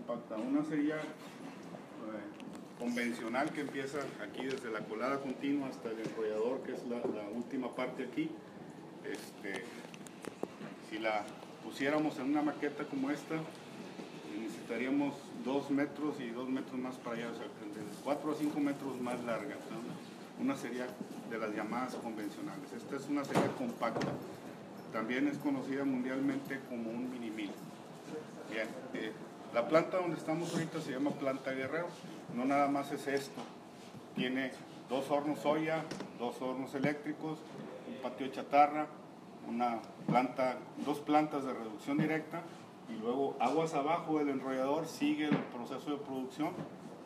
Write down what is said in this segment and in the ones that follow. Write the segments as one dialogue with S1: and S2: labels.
S1: compacta. Una sería convencional, que empieza aquí desde la colada continua hasta el enrollador, que es la última parte aquí. Si la pusiéramos en una maqueta como esta, necesitaríamos 2 metros y 2 metros más para allá, o sea, de 4 a 5 metros más larga, ¿no? Una serie de las llamadas convencionales. Esta es una serie compacta. También es conocida mundialmente como un mini mill. Bien, la planta donde estamos ahorita se llama Planta Guerrero. No nada más es esto. Tiene 2 hornos olla, 2 hornos eléctricos, un patio de chatarra, dos plantas de reducción directa, y luego aguas abajo del enrollador sigue el proceso de producción.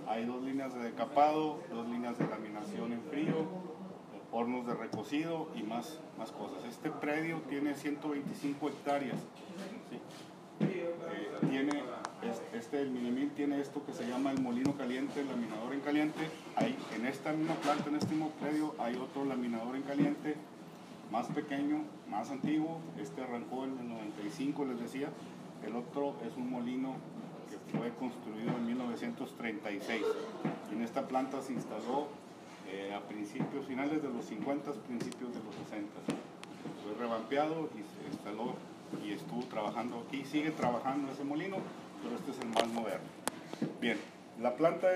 S1: Hay 2 líneas de decapado, 2 líneas de laminación en frío, hornos de recocido y más cosas. Este predio tiene 125 hectáreas. ¿Sí? El Minimil tiene esto que se llama el molino caliente, el laminador en caliente. En esta misma planta, en este mismo predio, hay otro laminador en caliente, más pequeño, más antiguo. Este arrancó en el 95, les decía. El otro es un molino que fue construido en 1936. Y en esta planta se instaló a finales de los 50, principios de los 60. Fue revampeado y se instaló y estuvo trabajando aquí. Sigue trabajando ese molino, pero este es el más moderno. Bien, la planta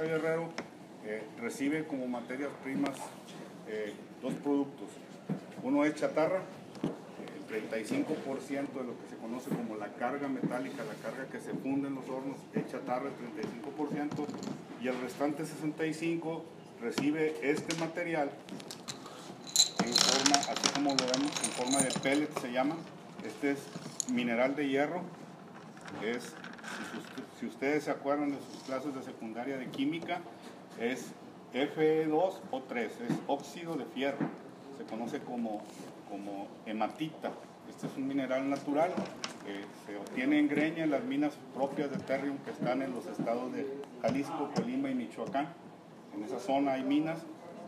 S1: Guerrero, recibe como materias primas 2 productos. Uno es chatarra. El 35% de lo que se conoce como la carga metálica, la carga que se funde en los hornos, es chatarra, el 35%, y el restante 65% recibe este material en forma, así como lo vemos, en forma de pellet se llama. Este es mineral de hierro. Si ustedes se acuerdan de sus clases de secundaria de química, es Fe2 o 3, es óxido de fierro. Se conoce como hematita. Este es un mineral natural que se obtiene en Greña, en las minas propias de Ternium que están en los estados de Jalisco, Colima y Michoacán. En esa zona hay minas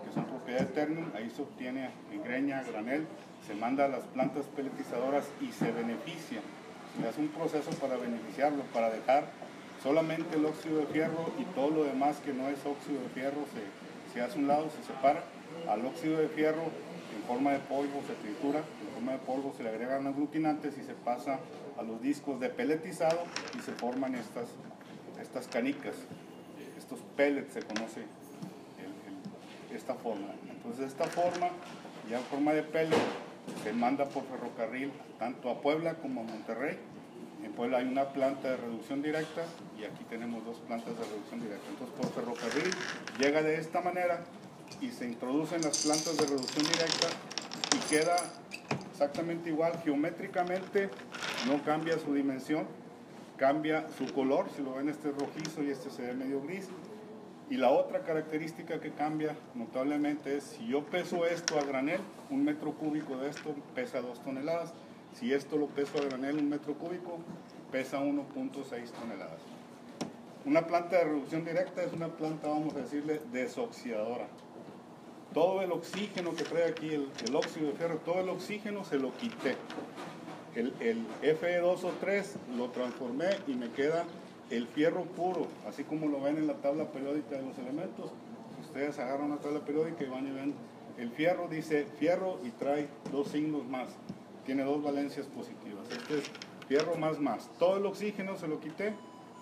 S1: que son propiedad de Ternium. Ahí se obtiene en Greña, granel, se manda a las plantas peletizadoras y se beneficia. Se hace un proceso para beneficiarlo, para dejar solamente el óxido de fierro, y todo lo demás que no es óxido de fierro se hace a un lado, se separa. Al óxido de fierro en forma de polvo se tritura, en forma de polvo se le agregan aglutinantes y se pasa a los discos de peletizado y se forman estas canicas, estos pellets se conoce esta forma. Entonces esta forma, ya en forma de pellet, se manda por ferrocarril tanto a Puebla como a Monterrey. En Puebla hay una planta de reducción directa y aquí tenemos 2 plantas de reducción directa. Entonces por ferrocarril llega de esta manera y se introducen las plantas de reducción directa y queda exactamente igual geométricamente. No cambia su dimensión, cambia su color. Si lo ven, este es rojizo y este se ve medio gris. Y la otra característica que cambia notablemente es, si yo peso esto a granel, 1 metro cúbico de esto pesa 2 toneladas. Si esto lo peso a granel, 1 metro cúbico, pesa 1.6 toneladas. Una planta de reducción directa es una planta, vamos a decirle, desoxidadora. Todo el oxígeno que trae aquí el óxido de fierro, todo el oxígeno se lo quité. El Fe2 o 3 lo transformé y me queda el fierro puro, así como lo ven en la tabla periódica de los elementos. Ustedes agarran una tabla periódica y van y ven el fierro, dice fierro y trae 2 signos más, tiene 2 valencias positivas. Este es fierro más. Todo el oxígeno se lo quité,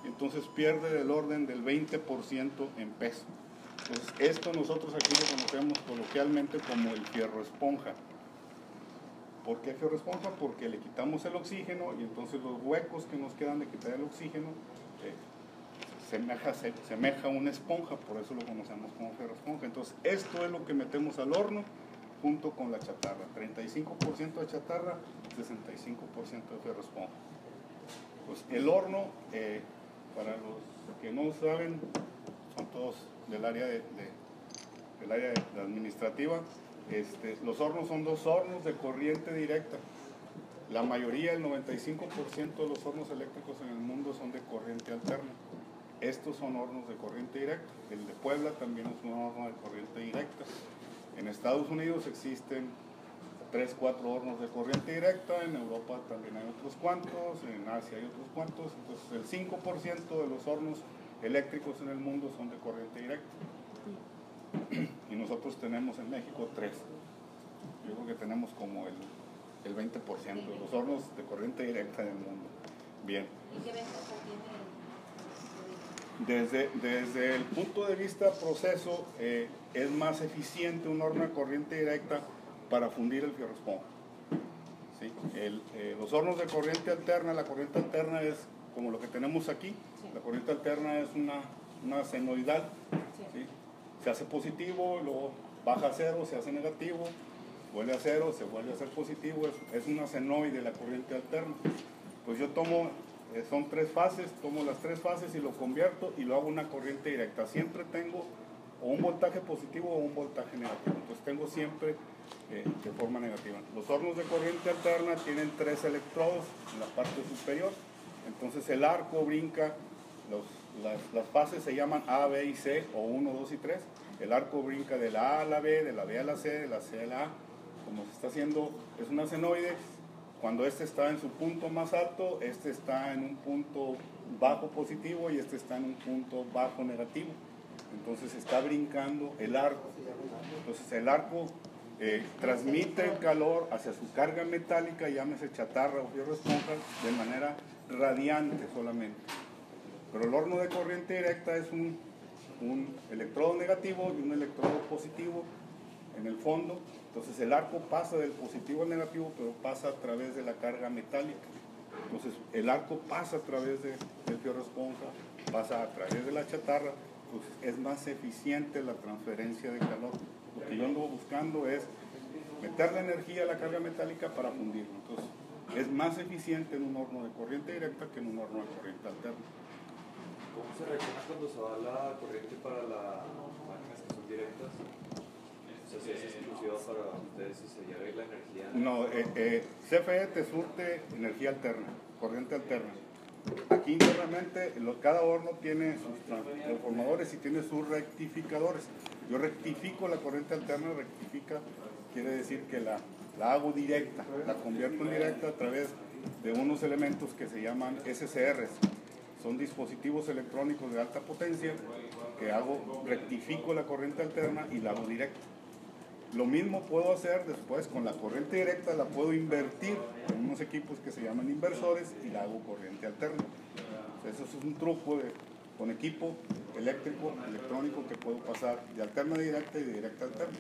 S1: entonces pierde del orden del 20% en peso. Entonces esto nosotros aquí lo conocemos coloquialmente como el fierro esponja. ¿Por qué fierro esponja? Porque le quitamos el oxígeno y entonces los huecos que nos quedan de quitar el oxígeno semeja una esponja, por eso lo conocemos como fierro esponja. Entonces esto es lo que metemos al horno junto con la chatarra, 35% de chatarra, 65% de fierro esponja. Pues el horno, para los que no saben, son todos del área administrativa. Los hornos son 2 hornos de corriente directa. La mayoría, el 95% de los hornos eléctricos en el mundo son de corriente alterna. Estos son hornos de corriente directa. El de Puebla también es un horno de corriente directa. En Estados Unidos existen 3, 4 hornos de corriente directa, en Europa también hay otros cuantos, en Asia hay otros cuantos, entonces el 5% de los hornos eléctricos en el mundo son de corriente directa. Y nosotros tenemos en México 3. Yo creo que tenemos como el 20% de los hornos de corriente directa en el mundo. Bien.
S2: ¿Y qué ventaja tiene?
S1: Desde el punto de vista proceso, es más eficiente un horno de corriente directa para fundir el fierro esponja. ¿Sí? Los hornos de corriente alterna, la corriente alterna es como lo que tenemos aquí.
S2: Sí.
S1: La corriente alterna es una senoidal. ¿Sí? Se hace positivo, luego baja a cero, se hace negativo, vuelve a cero, se vuelve a hacer positivo. Es una senoide la corriente alterna. Pues yo tomo, son 3 fases, tomo las 3 fases y lo convierto y lo hago una corriente directa. Siempre tengo o un voltaje positivo o un voltaje negativo. Entonces tengo siempre de forma negativa. Los hornos de corriente alterna tienen 3 electrodos en la parte superior. Entonces el arco brinca, las fases se llaman A, B y C, o 1, 2 y 3. El arco brinca de la A a la B, de la B a la C, de la C a la A. Como se está haciendo, es una senoide. Cuando este está en su punto más alto, este está en un punto bajo positivo y este está en un punto bajo negativo. Entonces está brincando el arco. Entonces el arco transmite el calor hacia su carga metálica, llámese chatarra o fierro esponja, de manera radiante solamente. Pero el horno de corriente directa es un electrodo negativo y un electrodo positivo en el fondo. Entonces el arco pasa del positivo al negativo, pero pasa a través de la carga metálica. Entonces el arco pasa a través del fierro esponja, pasa a través de la chatarra. Entonces es más eficiente la transferencia de calor. Lo que yo ando buscando es meter la energía a la carga metálica para fundirlo. Entonces es más eficiente en un horno de corriente directa que en un horno de corriente alterna.
S3: ¿Cómo se reacciona cuando se va la corriente para las máquinas que son directas? O sea, si es exclusiva para ustedes y se lleva la energía.
S1: No, CFE te surte energía alterna, corriente alterna. Aquí internamente cada horno tiene sus transformadores y tiene sus rectificadores. Yo rectifico la corriente alterna, quiere decir que la hago directa, la convierto en directa a través de unos elementos que se llaman SCRs. Son dispositivos electrónicos de alta potencia que rectifico la corriente alterna y la hago directa. Lo mismo puedo hacer después con la corriente directa, la puedo invertir en unos equipos que se llaman inversores y la hago corriente alterna. Eso es un truco con equipo eléctrico, electrónico, que puedo pasar de alterna a directa y de directa a alterna.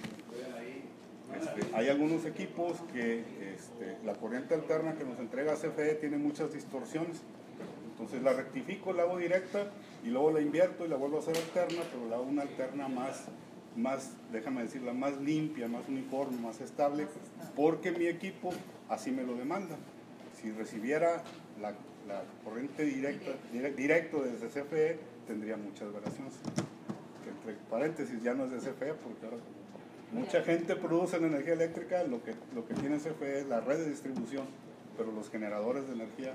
S1: Hay algunos equipos que la corriente alterna que nos entrega CFE tiene muchas distorsiones. Entonces la rectifico, la hago directa y luego la invierto y la vuelvo a hacer alterna, pero la hago una alterna más, déjame decirla, más limpia, más uniforme, más estable, porque mi equipo así me lo demanda. Si recibiera la corriente directo desde CFE, tendría muchas variaciones. Que entre paréntesis ya no es de CFE, porque ahora mucha gente produce en energía eléctrica, lo que tiene CFE es la red de distribución, pero los generadores de energía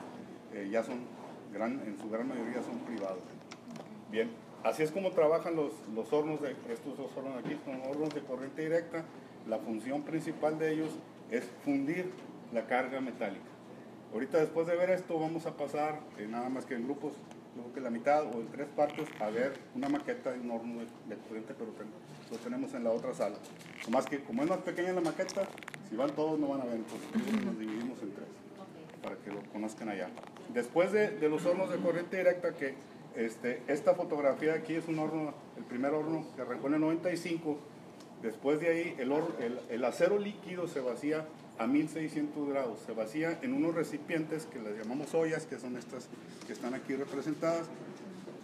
S1: ya son, en su gran mayoría son privados. Bien. Así es como trabajan los hornos estos 2 hornos aquí, son hornos de corriente directa. La función principal de ellos es fundir la carga metálica. Ahorita después de ver esto vamos a pasar, nada más que en grupos, creo que la mitad o en 3 partes, a ver una maqueta de un horno de corriente, pero lo tenemos en la otra sala. Nomás que como es más pequeña la maqueta, si van todos no van a ver, entonces nos dividimos en 3, para que lo conozcan allá. Después de los hornos de corriente directa, que esta fotografía aquí es un horno, el primer horno que arrancó en el 95. Después de ahí el acero líquido se vacía a 1600 grados, se vacía en unos recipientes que las llamamos ollas, que son estas que están aquí representadas.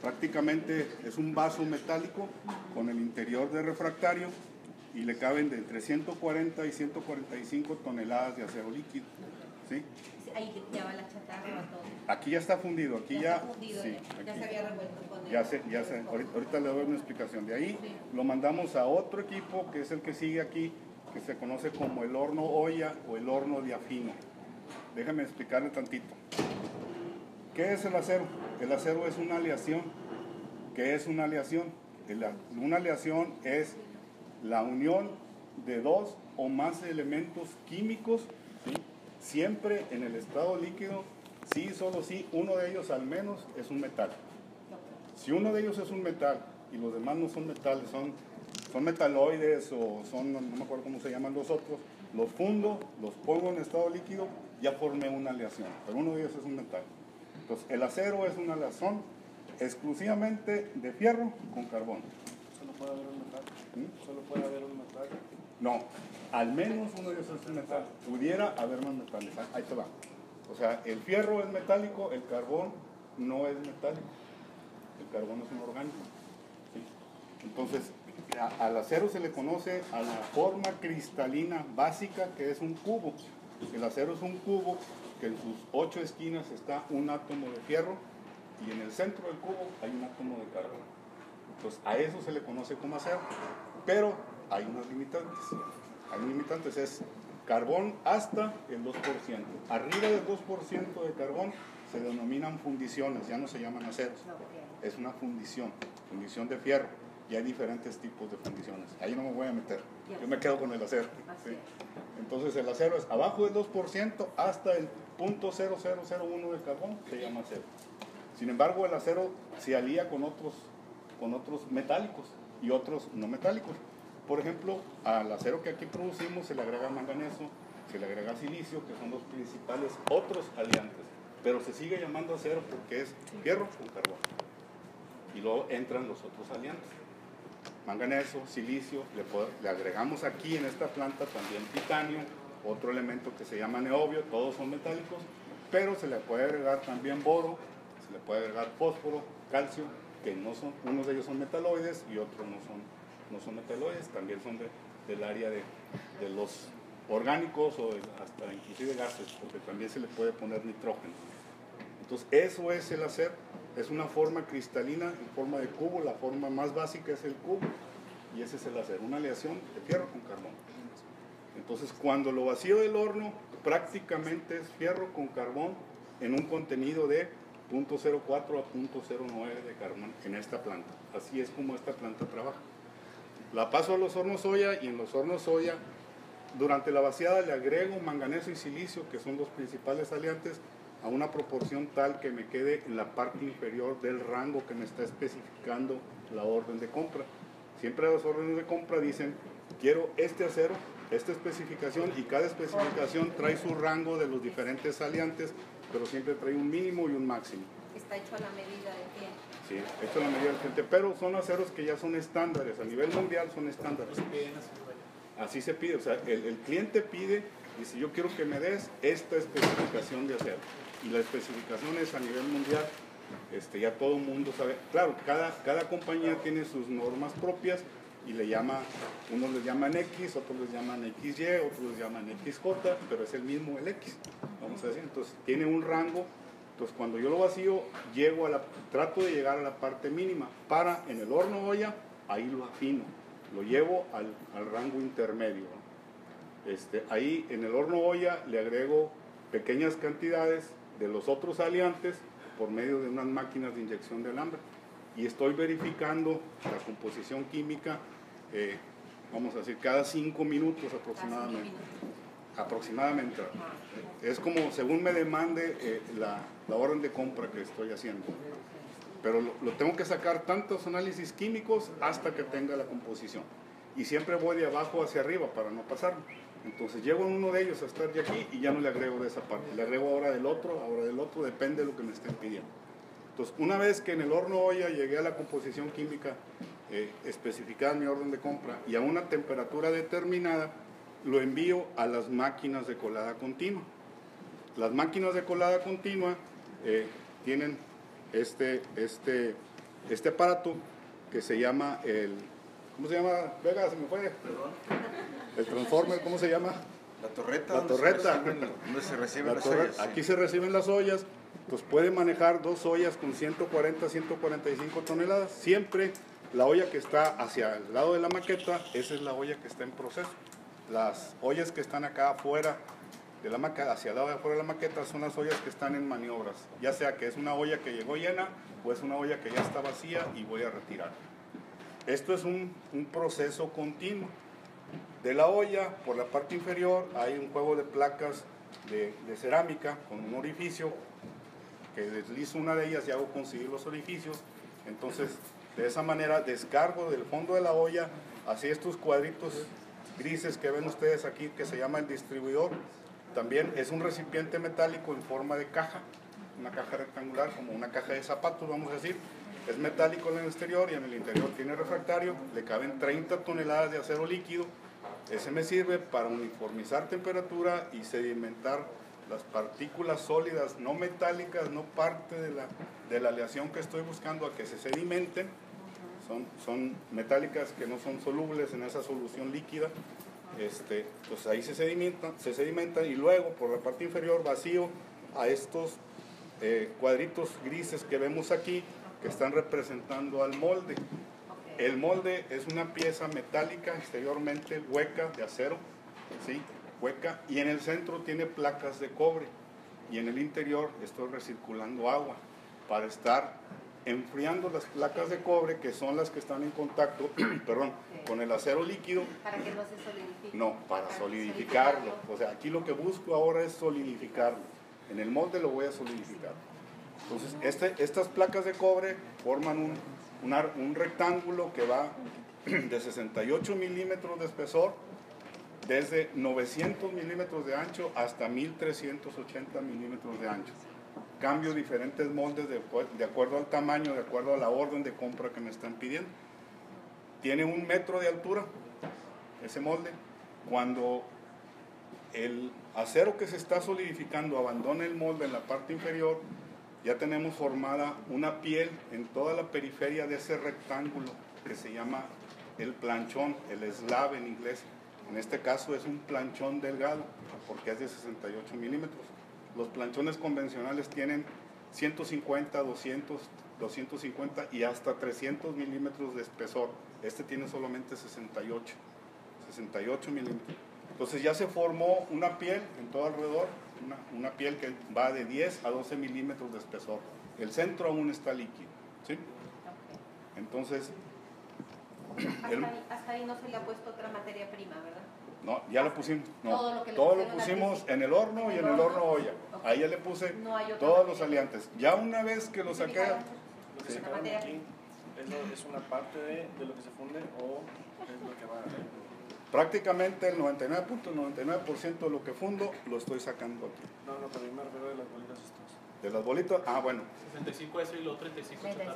S1: Prácticamente es un vaso metálico con el interior de refractario y le caben de entre 140 y 145 toneladas de acero líquido. ¿Sí?
S2: Ahí ya va la chatarra, todo.
S1: Aquí ya está fundido, aquí ya
S2: está fundido,
S1: sí,
S2: ya
S1: aquí,
S2: se había revuelto con él.
S1: ahorita le doy una explicación. De ahí lo mandamos a otro equipo que es el que sigue aquí, que se conoce como el horno olla o el horno diafino. Déjame explicarle tantito. ¿Qué es el acero? El acero es una aleación. ¿Qué es una aleación? Una aleación es la unión de 2 o más elementos químicos, ¿sí? Siempre en el estado líquido, sí, solo sí, uno de ellos al menos es un metal. Si uno de ellos es un metal y los demás no son metales, son metaloides o son, no me acuerdo cómo se llaman los otros, los fundo, los pongo en estado líquido, ya formé una aleación, pero uno de ellos es un metal. Entonces, el acero es una aleación exclusivamente de fierro con carbón.
S4: ¿Solo puede haber un metal?
S1: ¿Mm?
S4: ¿Solo puede haber un metal?
S1: No, al menos uno de ellos es un metal. Pudiera haber más metales, ahí te va. O sea, el fierro es metálico, el carbón no es metálico. El carbón es un orgánico. ¿Sí? Entonces, al acero se le conoce a la forma cristalina básica, que es un cubo. El acero es un cubo que en sus 8 esquinas está un átomo de fierro y en el centro del cubo hay un átomo de carbón. Entonces, a eso se le conoce como acero. Pero hay unas limitantes. Hay limitantes, es carbón hasta el 2%. Arriba del 2% de carbón se denominan fundiciones, ya no se llaman aceros. Es una fundición de fierro. Y hay diferentes tipos de fundiciones. Ahí no me voy a meter. Yo me quedo con el acero. ¿Sí? Entonces el acero es abajo del 2% hasta el 0.0001 de carbón, se llama acero. Sin embargo, el acero se alía con otros metálicos y otros no metálicos. Por ejemplo, al acero que aquí producimos se le agrega manganeso, se le agrega silicio, que son los principales otros aliantes. Pero se sigue llamando acero porque es fierro con carbón. Y luego entran los otros aliantes. Manganeso, silicio, le agregamos aquí en esta planta también titanio, otro elemento que se llama niobio, todos son metálicos, pero se le puede agregar también boro, se le puede agregar fósforo, calcio, que no son, unos de ellos son metaloides y otros no son metaloides, también son del área de los orgánicos o hasta inclusive gases, porque también se le puede poner nitrógeno. Entonces eso es el acero. Es una forma cristalina en forma de cubo, la forma más básica es el cubo y ese es el acero, una aleación de fierro con carbón. Entonces cuando lo vacío del horno prácticamente es fierro con carbón en un contenido de 0.04 a 0.09 de carbón en esta planta. Así es como esta planta trabaja. La paso a los hornos Oya y en los hornos Oya durante la vaciada le agrego manganeso y silicio, que son los principales aliantes, a una proporción tal que me quede en la parte inferior del rango que me está especificando la orden de compra. Siempre las órdenes de compra dicen, quiero este acero, esta especificación, y cada especificación trae su rango de los diferentes aliantes, pero siempre trae un mínimo y un máximo.
S2: Está hecho a la medida de quién.
S1: Sí, hecho a la medida del cliente, pero son aceros que ya son estándares, a nivel mundial son estándares. Así se pide, o sea, el cliente pide, dice, yo quiero que me des esta especificación de acero. Y la especificación es a nivel mundial, ya todo el mundo sabe. Claro, cada compañía tiene sus normas propias y le llama, unos les llaman X, otros les llaman XY, otros les llaman XJ, pero es el mismo el X, vamos a decir. Entonces tiene un rango, entonces cuando yo lo vacío, trato de llegar a la parte mínima, para en el horno olla, ahí lo afino, lo llevo al rango intermedio, ¿no? Ahí en el horno olla le agrego pequeñas cantidades de los otros aliantes por medio de unas máquinas de inyección de alambre y estoy verificando la composición química, vamos a decir, cada 5 minutos aproximadamente. Es como según me demande la orden de compra que estoy haciendo, pero lo tengo que sacar tantos análisis químicos hasta que tenga la composición y siempre voy de abajo hacia arriba para no pasarme. Entonces llego en uno de ellos a estar de aquí y ya no le agrego de esa parte, le agrego ahora del otro, depende de lo que me estén pidiendo. Entonces una vez que en el horno olla llegué a la composición química especificada en mi orden de compra y a una temperatura determinada, lo envío a las máquinas de colada continua. Las máquinas de colada continua tienen este aparato que se llama ¿cómo se llama? Vega, se me fue. El transformer, ¿cómo se llama?
S4: La torreta.
S1: La torreta.
S4: Donde se reciben las ollas.
S1: Aquí se reciben las ollas. Pues puede manejar 2 ollas con 140, 145 toneladas. Siempre la olla que está hacia el lado de la maqueta, esa es la olla que está en proceso. Las ollas que están acá afuera de la maqueta, hacia el lado de afuera de la maqueta, son las ollas que están en maniobras. Ya sea que es una olla que llegó llena o es una olla que ya está vacía y voy a retirar. Esto es un proceso continuo. de la olla, por la parte inferior, hay un juego de placas de cerámica con un orificio, que deslizo una de ellas y hago conseguir los orificios. Entonces, de esa manera descargo del fondo de la olla hacia estos cuadritos grises que ven ustedes aquí, que se llama el distribuidor. También es un recipiente metálico en forma de caja, una caja rectangular, como una caja de zapatos, vamos a decir. Es metálico en el exterior y en el interior tiene refractario. Le caben 30 toneladas de acero líquido. Ese me sirve para uniformizar temperatura y sedimentar las partículas sólidas, no metálicas, no parte de la aleación que estoy buscando a que se sedimenten. Son metálicas que no son solubles en esa solución líquida. Pues ahí se sedimentan y luego por la parte inferior vacío a estos cuadritos grises que vemos aquí, que están representando al molde. El molde es una pieza metálica exteriormente hueca de acero, ¿sí? Hueca, y en el centro tiene placas de cobre, y en el interior estoy recirculando agua para estar enfriando las placas de cobre, que son las que están en contacto perdón, con el acero líquido.
S2: ¿Para que no se solidifique?
S1: No, para solidificarlo. O sea, aquí lo que busco ahora es solidificarlo. En el molde lo voy a solidificar. Entonces, estas placas de cobre forman un rectángulo que va de 68 milímetros de espesor, desde 900 milímetros de ancho hasta 1380 milímetros de ancho. Cambio diferentes moldes de acuerdo al tamaño, de acuerdo a la orden de compra que me están pidiendo. Tiene 1 metro de altura ese molde. Cuando el acero que se está solidificando abandona el molde en la parte inferior, ya tenemos formada una piel en toda la periferia de ese rectángulo que se llama el planchón, el slab en inglés. En este caso es un planchón delgado porque es de 68 milímetros. Los planchones convencionales tienen 150, 200, 250 y hasta 300 milímetros de espesor. Este tiene solamente 68 milímetros. Entonces ya se formó una piel en todo alrededor, una piel que va de 10 a 12 milímetros de espesor. El centro aún está líquido, ¿sí? Entonces,
S2: hasta ahí no se le ha puesto otra materia prima, ¿verdad?
S1: No, ya lo pusimos. No,
S2: todo lo
S1: pusimos en el horno y en el horno olla.
S2: Okay.
S1: Ahí ya le puse
S2: no
S1: todos los aliantes. Ya una vez que lo saqué...
S4: Lo que se sacaron aquí es una parte de lo que se funde o es lo que va a...
S1: Prácticamente el 99.99% de lo que fundo lo estoy sacando aquí.
S4: No, pero yo me refiero de las bolitas estas.
S1: De las bolitas, bueno.
S5: 65 eso y luego 35 chatarra.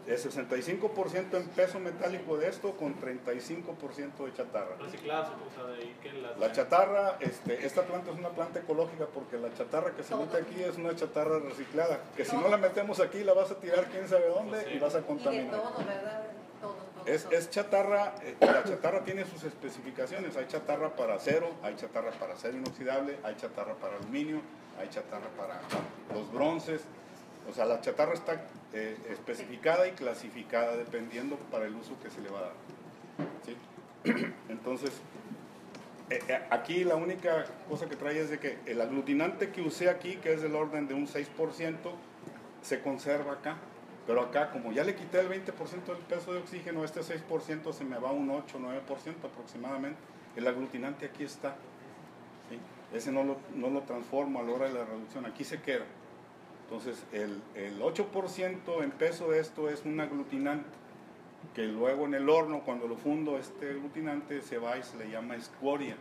S1: Es 65% en peso metálico de esto con 35% de chatarra.
S5: Recicladas, o sea, de ahí que
S1: la chatarra, esta planta es una planta ecológica porque la chatarra que se mete aquí es una chatarra reciclada, que si no la metemos aquí la vas a tirar quién sabe dónde y vas a contaminar.
S2: Y de todo, ¿verdad? Todo.
S1: Es chatarra, la chatarra tiene sus especificaciones. Hay chatarra para acero, hay chatarra para acero inoxidable, hay chatarra para aluminio, hay chatarra para los bronces. O sea, la chatarra está especificada y clasificada dependiendo para el uso que se le va a dar, ¿sí? Entonces, aquí la única cosa que trae es de que el aglutinante que usé aquí, que es del orden de un 6%, se conserva acá. Pero acá, como ya le quité el 20% del peso de oxígeno, este 6% se me va a un 8-9% aproximadamente. El aglutinante aquí está, ¿sí? Ese no lo transformo a la hora de la reducción, aquí se queda. Entonces, el 8% en peso de esto es un aglutinante, que luego en el horno, cuando lo fundo, este aglutinante se va y se le llama escoria.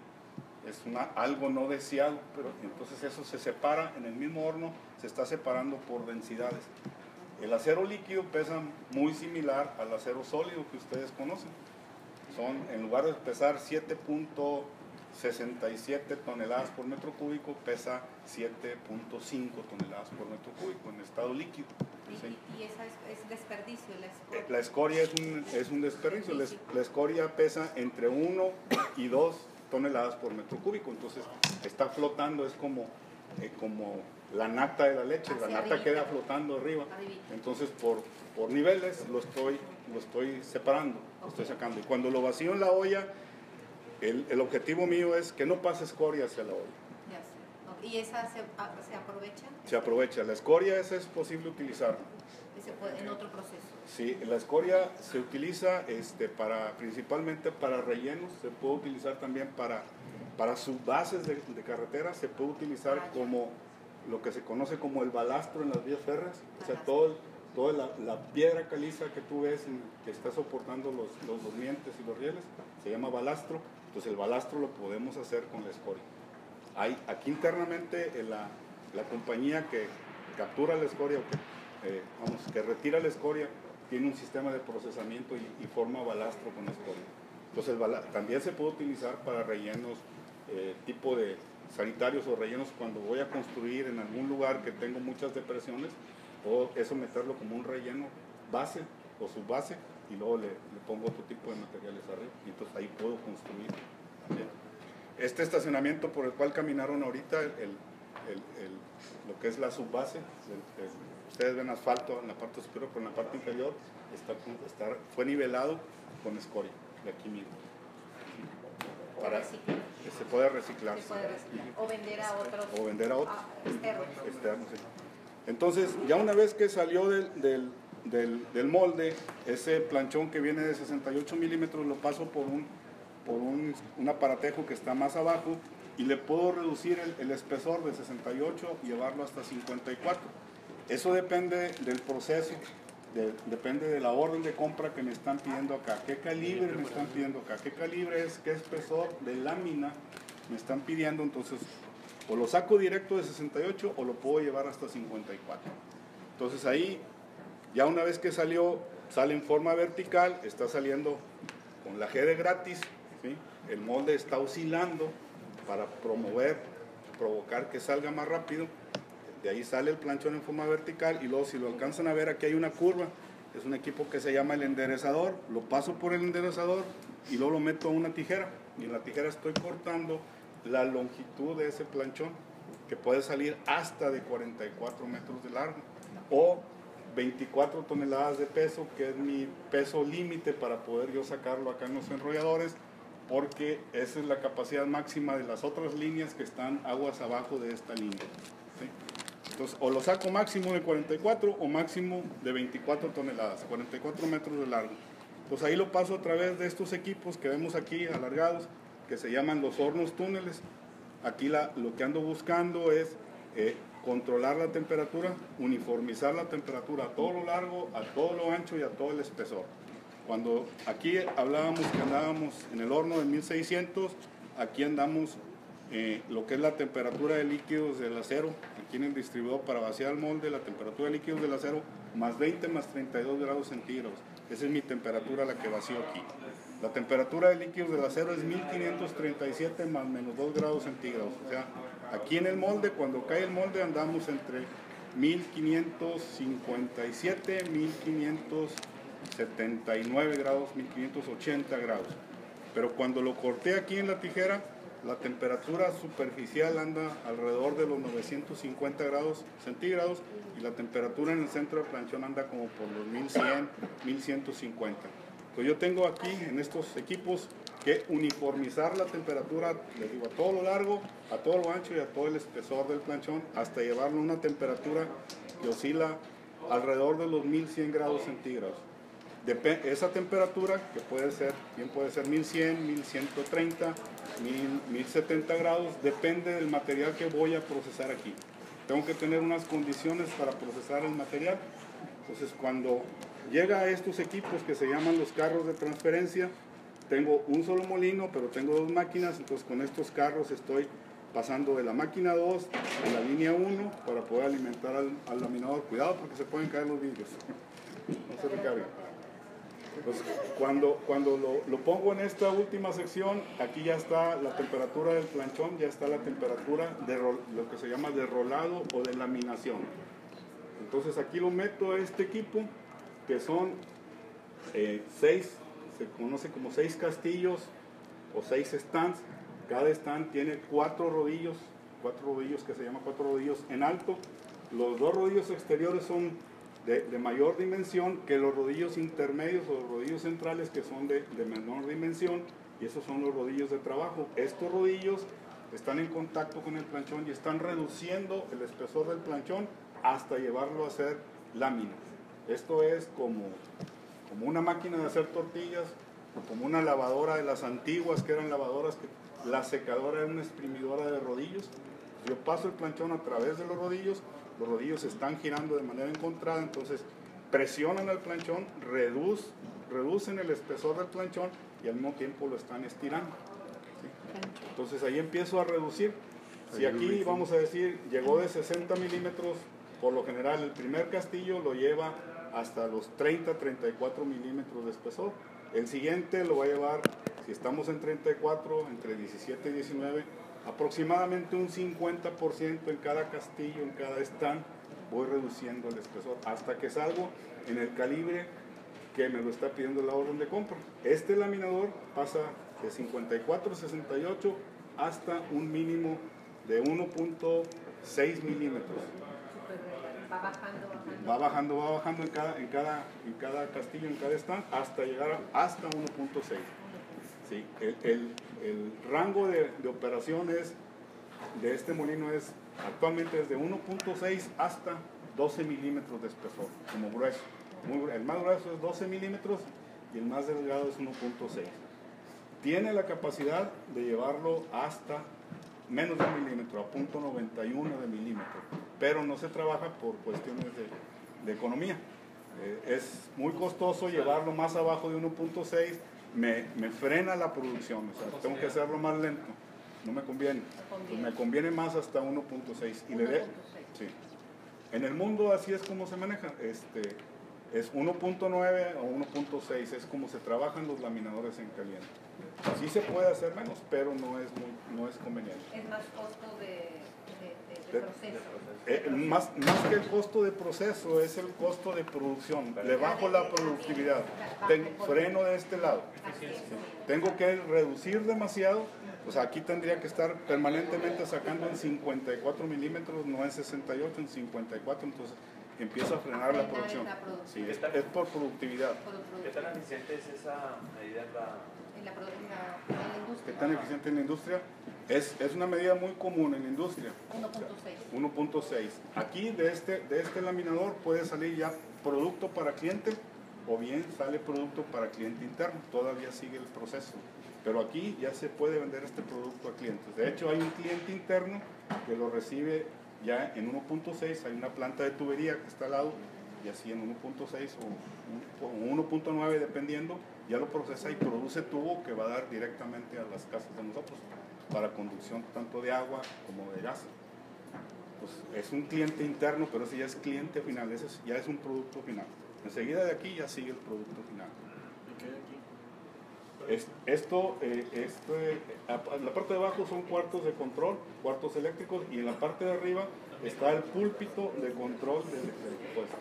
S1: Es algo no deseado, pero entonces eso se separa en el mismo horno, se está separando por densidades. El acero líquido pesa muy similar al acero sólido que ustedes conocen. En lugar de pesar 7.67 toneladas por metro cúbico, pesa 7.5 toneladas por metro cúbico en estado líquido. ¿Sí?
S2: ¿Y esa es desperdicio?
S1: La escoria es un desperdicio. La escoria pesa entre 1 y 2 toneladas por metro cúbico. Entonces está flotando, es como la nata de la leche, la nata queda flotando arriba. Entonces por niveles lo estoy separando, lo estoy sacando. Y cuando lo vacío en la olla, el objetivo mío es que no pase escoria hacia la olla.
S2: Ya sé. ¿Y esa se aprovecha?
S1: Se aprovecha. La escoria esa es posible utilizarla.
S2: en otro proceso.
S1: Sí, la escoria se utiliza principalmente para rellenos, se puede utilizar también para subbases de carretera, se puede utilizar como lo que se conoce como el balastro en las vías férreas, o sea, toda la piedra caliza que tú ves que está soportando los durmientes y los rieles, se llama balastro. Entonces el balastro lo podemos hacer con la escoria. Hay aquí internamente la compañía que captura la escoria, que retira la escoria, tiene un sistema de procesamiento y forma balastro con escoria. Entonces también se puede utilizar para rellenos tipo de sanitarios o rellenos cuando voy a construir en algún lugar que tengo muchas depresiones, puedo eso meterlo como un relleno base o subbase y luego le pongo otro tipo de materiales arriba y entonces ahí puedo construir. Este estacionamiento por el cual caminaron ahorita, lo que es la subbase, ustedes ven asfalto en la parte superior, pero en la parte inferior fue nivelado con escoria de aquí mismo. Se puede reciclar.
S2: Se puede reciclar. O vender a otros.
S1: Externos, sí. Entonces, ya una vez que salió del molde, ese planchón que viene de 68 milímetros lo paso por un aparatejo que está más abajo y le puedo reducir el espesor de 68 y llevarlo hasta 54. Eso depende del proceso, depende de la orden de compra que me están pidiendo acá. ¿Qué calibre me están pidiendo acá? ¿Qué calibre es? ¿Qué espesor de lámina me están pidiendo? Entonces, o lo saco directo de 68 o lo puedo llevar hasta 54. Entonces ahí, ya una vez que sale en forma vertical, está saliendo con la G de gratis, ¿sí? El molde está oscilando para provocar que salga más rápido. De ahí sale el planchón en forma vertical y luego si lo alcanzan a ver aquí hay una curva, es un equipo que se llama el enderezador, lo paso por el enderezador y luego lo meto a una tijera y en la tijera estoy cortando la longitud de ese planchón que puede salir hasta de 44 metros de largo o 24 toneladas de peso, que es mi peso límite para poder yo sacarlo acá en los enrolladores, porque esa es la capacidad máxima de las otras líneas que están aguas abajo de esta línea, ¿sí? Entonces, o lo saco máximo de 44 o máximo de 24 toneladas, 44 metros de largo. Entonces ahí lo paso a través de estos equipos que vemos aquí alargados, que se llaman los hornos túneles. Aquí lo que ando buscando es controlar la temperatura, uniformizar la temperatura a todo lo largo, a todo lo ancho y a todo el espesor. Cuando aquí hablábamos que andábamos en el horno de 1600, aquí andamos lo que es la temperatura de líquidos del acero, aquí en el distribuidor para vaciar el molde, la temperatura de líquidos del acero, más 20 más 32 grados centígrados. Esa es mi temperatura a la que vacío aquí. La temperatura de líquidos del acero es 1537 más menos 2 grados centígrados. O sea, aquí en el molde, cuando cae el molde, andamos entre 1557, 1579 grados, 1580 grados. Pero cuando lo corté aquí en la tijera, la temperatura superficial anda alrededor de los 950 grados centígrados y la temperatura en el centro del planchón anda como por los 1100, 1150. Entonces yo tengo aquí en estos equipos que uniformizar la temperatura, les digo, a todo lo largo, a todo lo ancho y a todo el espesor del planchón hasta llevarlo a una temperatura que oscila alrededor de los 1100 grados centígrados. Esa temperatura, que bien puede ser 1100, 1130, 1070 grados, depende del material que voy a procesar aquí. Tengo que tener unas condiciones para procesar el material. Entonces, cuando llega a estos equipos que se llaman los carros de transferencia, tengo un solo molino, pero tengo dos máquinas, entonces con estos carros estoy pasando de la máquina 2 a la línea 1 para poder alimentar al laminador. Cuidado porque se pueden caer los vidrios. No se recargue. Pues cuando lo pongo en esta última sección, aquí ya está la temperatura del planchón, ya está la temperatura de lo que se llama de rolado o de laminación. Entonces aquí lo meto a este equipo, que son 6, se conoce como 6 castillos o 6 stands. Cada stand tiene 4 rodillos que se llaman 4 rodillos en alto. Los 2 rodillos exteriores son de mayor dimensión que los rodillos intermedios o los rodillos centrales, que son de menor dimensión, y esos son los rodillos de trabajo. Estos rodillos están en contacto con el planchón y están reduciendo el espesor del planchón hasta llevarlo a ser lámina. Esto es como una máquina de hacer tortillas, como una lavadora de las antiguas, que eran lavadoras, que la secadora era una exprimidora de rodillos. Yo paso el planchón a través de los rodillos están girando de manera encontrada, entonces presionan al planchón, reducen el espesor del planchón y al mismo tiempo lo están estirando. ¿Sí? Entonces ahí empiezo a reducir. Si aquí, vamos a decir, llegó de 60 milímetros, por lo general el primer castillo lo lleva hasta los 30-34 milímetros de espesor. El siguiente lo va a llevar, si estamos en 34, entre 17 y 19, aproximadamente un 50% en cada castillo, en cada stand, voy reduciendo el espesor hasta que salgo en el calibre que me lo está pidiendo la orden de compra. Este laminador pasa de 54-68 hasta un mínimo de 1.6 milímetros. Va bajando en cada castillo, en cada stand, hasta llegar hasta 1.6. Sí, el rango de operaciones de este molino es actualmente desde 1.6 hasta 12 milímetros de espesor, como grueso. El más grueso es 12 milímetros y el más delgado es 1.6. Tiene la capacidad de llevarlo hasta menos de un milímetro, a 0.91 de milímetro, pero no se trabaja por cuestiones de economía. Es muy costoso llevarlo más abajo de 1.6, me frena la producción, o sea, tengo que hacerlo más lento, no me conviene. Pues me conviene más hasta 1.6. Sí. En el mundo así es como se maneja, es 1.9 o 1.6, es como se trabajan los laminadores en caliente. Sí se puede hacer menos, pero no es conveniente.
S2: Es más costo de proceso.
S1: Más que el costo de proceso, es el costo de producción. Le bajo la productividad. Freno de este lado. Tengo que reducir demasiado. O sea, aquí tendría que estar permanentemente sacando en 54 milímetros, no en 68, en 54. Entonces empiezo a frenar la producción. Sí, es por productividad.
S3: ¿Qué tan eficiente es esa medida
S2: en la industria?
S1: ¿Qué tan eficiente en la industria? Es una medida muy común en la industria. 1.6. Aquí de este laminador puede salir ya producto para cliente o bien sale producto para cliente interno. Todavía sigue el proceso. Pero aquí ya se puede vender este producto a clientes. De hecho, hay un cliente interno que lo recibe ya en 1.6. Hay una planta de tubería que está al lado y así en 1.6 o 1.9 dependiendo, ya lo procesa y produce tubo que va a dar directamente a las casas de nosotros para conducción tanto de agua como de gas. Pues es un cliente interno, pero ese ya es cliente final, ese ya es un producto final. Enseguida de aquí ya sigue el producto final. La parte de abajo son cuartos de control, cuartos eléctricos, y en la parte de arriba está el púlpito de control del puesto.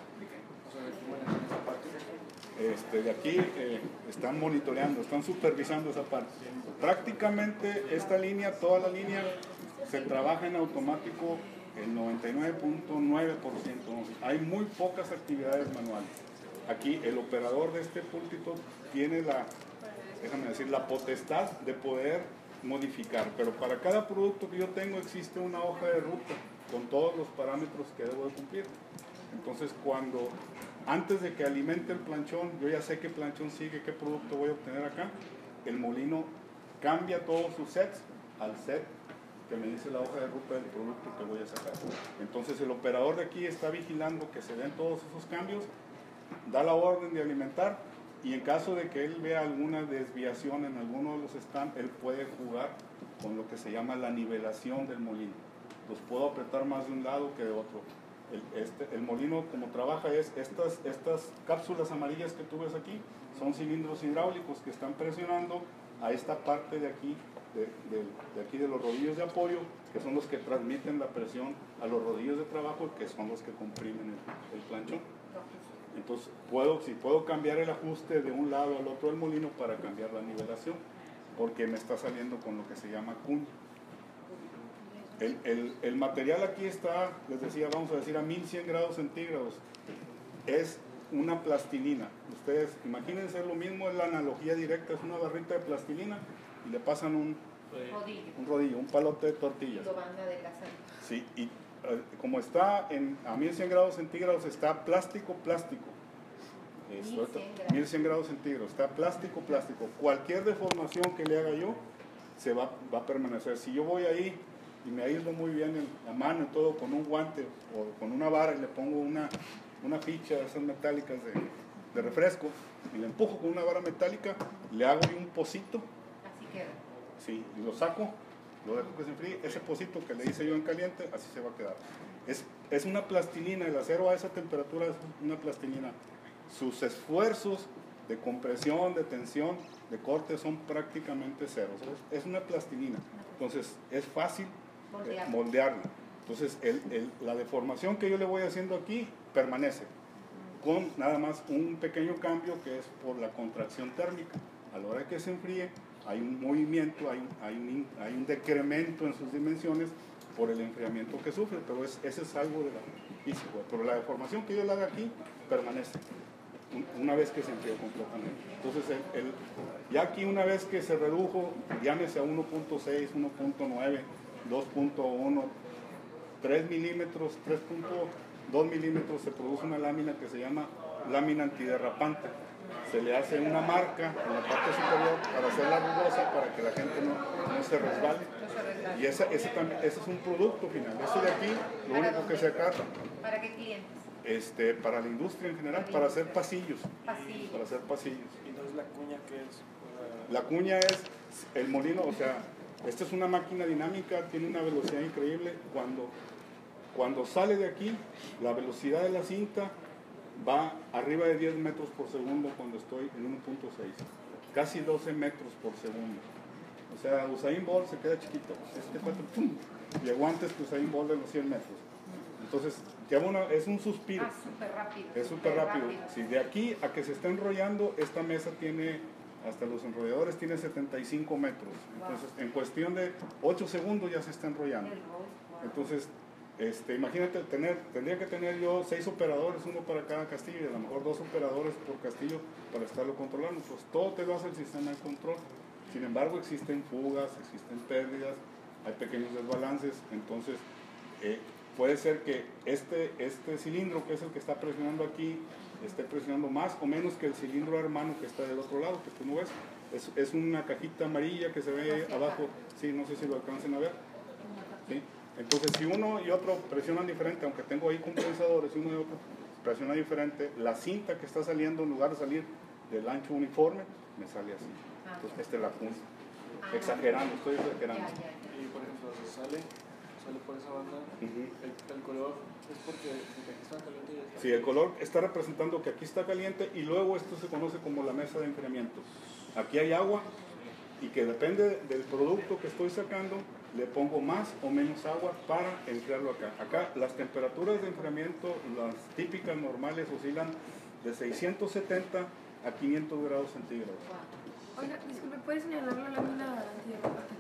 S1: De aquí están monitoreando, están supervisando esa parte. Prácticamente esta línea, toda la línea, se trabaja en automático el 99.9%. Hay muy pocas actividades manuales. Aquí el operador de este púlpito tiene la potestad de poder modificar, pero para cada producto que yo tengo existe una hoja de ruta con todos los parámetros que debo de cumplir. Entonces antes de que alimente el planchón, yo ya sé qué planchón sigue, qué producto voy a obtener acá. El molino cambia todos sus sets al set que me dice la hoja de ruta del producto que voy a sacar. Entonces el operador de aquí está vigilando que se den todos esos cambios, da la orden de alimentar, y en caso de que él vea alguna desviación en alguno de los stands, él puede jugar con lo que se llama la nivelación del molino. Los puedo apretar más de un lado que de otro. El molino, como trabaja, es estas cápsulas amarillas que tú ves aquí, son cilindros hidráulicos que están presionando a esta parte de aquí, de aquí de los rodillos de apoyo, que son los que transmiten la presión a los rodillos de trabajo, que son los que comprimen el planchón. Entonces, si puedo cambiar el ajuste de un lado al otro del molino para cambiar la nivelación, porque me está saliendo con lo que se llama cuña. El material aquí está, les decía, vamos a decir a 1100 grados centígrados. Es una plastilina. Ustedes imagínense lo mismo, es la analogía directa, es una barrita de plastilina y le pasan un rodillo, un palote de tortillas. Sí, y como está a 1100 grados centígrados, está plástico. 1100 grados centígrados. Está plástico. Cualquier deformación que le haga yo se va a permanecer. Si yo voy ahí y me aíslo muy bien en la mano y todo con un guante o con una vara y le pongo una ficha de esas metálicas de refresco y le empujo con una vara metálica, le hago un pocito.
S2: Así queda.
S1: Sí, y lo saco, lo dejo que se enfríe. Ese pocito que le hice yo en caliente, así se va a quedar. Es una plastilina, el acero a esa temperatura es una plastilina. Sus esfuerzos de compresión, de tensión, de corte son prácticamente cero. Es una plastilina, entonces es fácil moldearla. Entonces la deformación que yo le voy haciendo aquí permanece, con nada más un pequeño cambio que es por la contracción térmica. A la hora que se enfríe hay un movimiento, hay un decremento en sus dimensiones por el enfriamiento que sufre, pero ese es algo de la física. Pero la deformación que yo le haga aquí permanece una vez que se enfrió completamente. Entonces ya aquí una vez que se redujo, llámese a 1.6, 1.9, 2.1, 3 milímetros, 3.2 milímetros, se produce una lámina que se llama lámina antiderrapante. Se le hace una marca en la parte superior para hacerla rugosa, para que la gente no se resbale. Y ese es un producto final. Ese de aquí, lo único que se acata.
S2: ¿Para qué clientes?
S1: Para la industria en general, para hacer pasillos. Para hacer pasillos.
S4: ¿Y entonces la cuña qué es?
S1: La cuña es el molino, o sea, esta es una máquina dinámica, tiene una velocidad increíble. Cuando sale de aquí, la velocidad de la cinta va arriba de 10 metros por segundo cuando estoy en 1.6, casi 12 metros por segundo. O sea, Usain Bolt se queda chiquito. ¡Pum! Llegó antes que Usain Bolt de los 100 metros. Entonces, es un suspiro.
S2: Súper rápido.
S1: Es súper rápido. Si de aquí a que se está enrollando, esta mesa tiene, hasta los enrolladores, tiene 75 metros. Entonces, en cuestión de 8 segundos ya se está enrollando. Entonces, imagínate, tendría que tener yo 6 operadores, uno para cada castillo, y a lo mejor 2 operadores por castillo para estarlo controlando. Pues todo te lo hace el sistema de control. Sin embargo, existen fugas, existen pérdidas, hay pequeños desbalances. Entonces, puede ser que este cilindro, que es el que está presionando aquí, esté presionando más o menos que el cilindro hermano que está del otro lado, que tú no ves. Es una cajita amarilla que se ve abajo. Sí, no sé si lo alcancen a ver. ¿Sí? Entonces, si uno y otro presionan diferente, aunque tengo ahí compensadores, uno y otro presiona diferente, la cinta que está saliendo, en lugar de salir del ancho uniforme, me sale así. Entonces, esta es la punta. Exagerando, estoy exagerando.
S4: Y por ejemplo, sale por esa banda, el color es porque aquí está caliente y está.
S1: Sí, el color está representando que aquí está caliente y luego esto se conoce como la mesa de enfriamiento. Aquí hay agua y que depende del producto que estoy sacando, le pongo más o menos agua para enfriarlo acá. Acá las temperaturas de enfriamiento, las típicas normales, oscilan de 670 a 500 grados centígrados.
S6: Oiga, disculpe, ¿puedes señalar la lámina antiderrapante?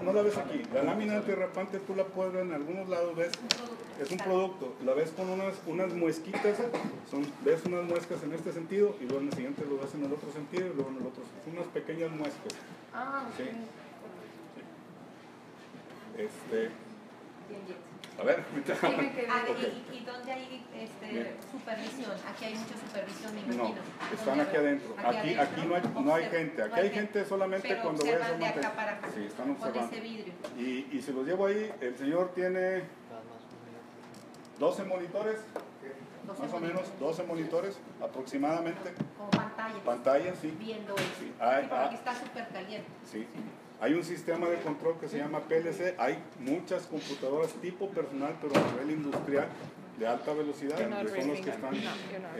S1: No la ves aquí. La lámina antiderrapante tú la puedes ver en algunos lados, ves, es un producto. La ves con unas muesquitas, ves unas muescas en este sentido y luego en el siguiente lo ves en el otro sentido y luego en el otro. Son unas pequeñas muescas.
S6: Ah,
S1: ¿sí?
S2: Bien,
S1: A ver,
S2: ¿Y dónde hay supervisión? Aquí hay mucha supervisión, me imagino.
S1: No, están aquí adentro. Aquí no hay gente. Aquí hay gente solamente
S2: pero
S1: cuando voy a hacer
S2: de acá para acá.
S1: Sí, están observando.
S2: Con ese vidrio.
S1: Y si los llevo ahí, el señor tiene 12 monitores, más o menos 12 monitores aproximadamente.
S2: Con pantallas.
S1: Pantallas, sí.
S2: Viendo eso.
S1: Sí.
S2: Porque está súper caliente.
S1: Sí. Hay un sistema de control que se llama PLC. Hay muchas computadoras tipo personal, pero a nivel industrial de alta velocidad, que son los que están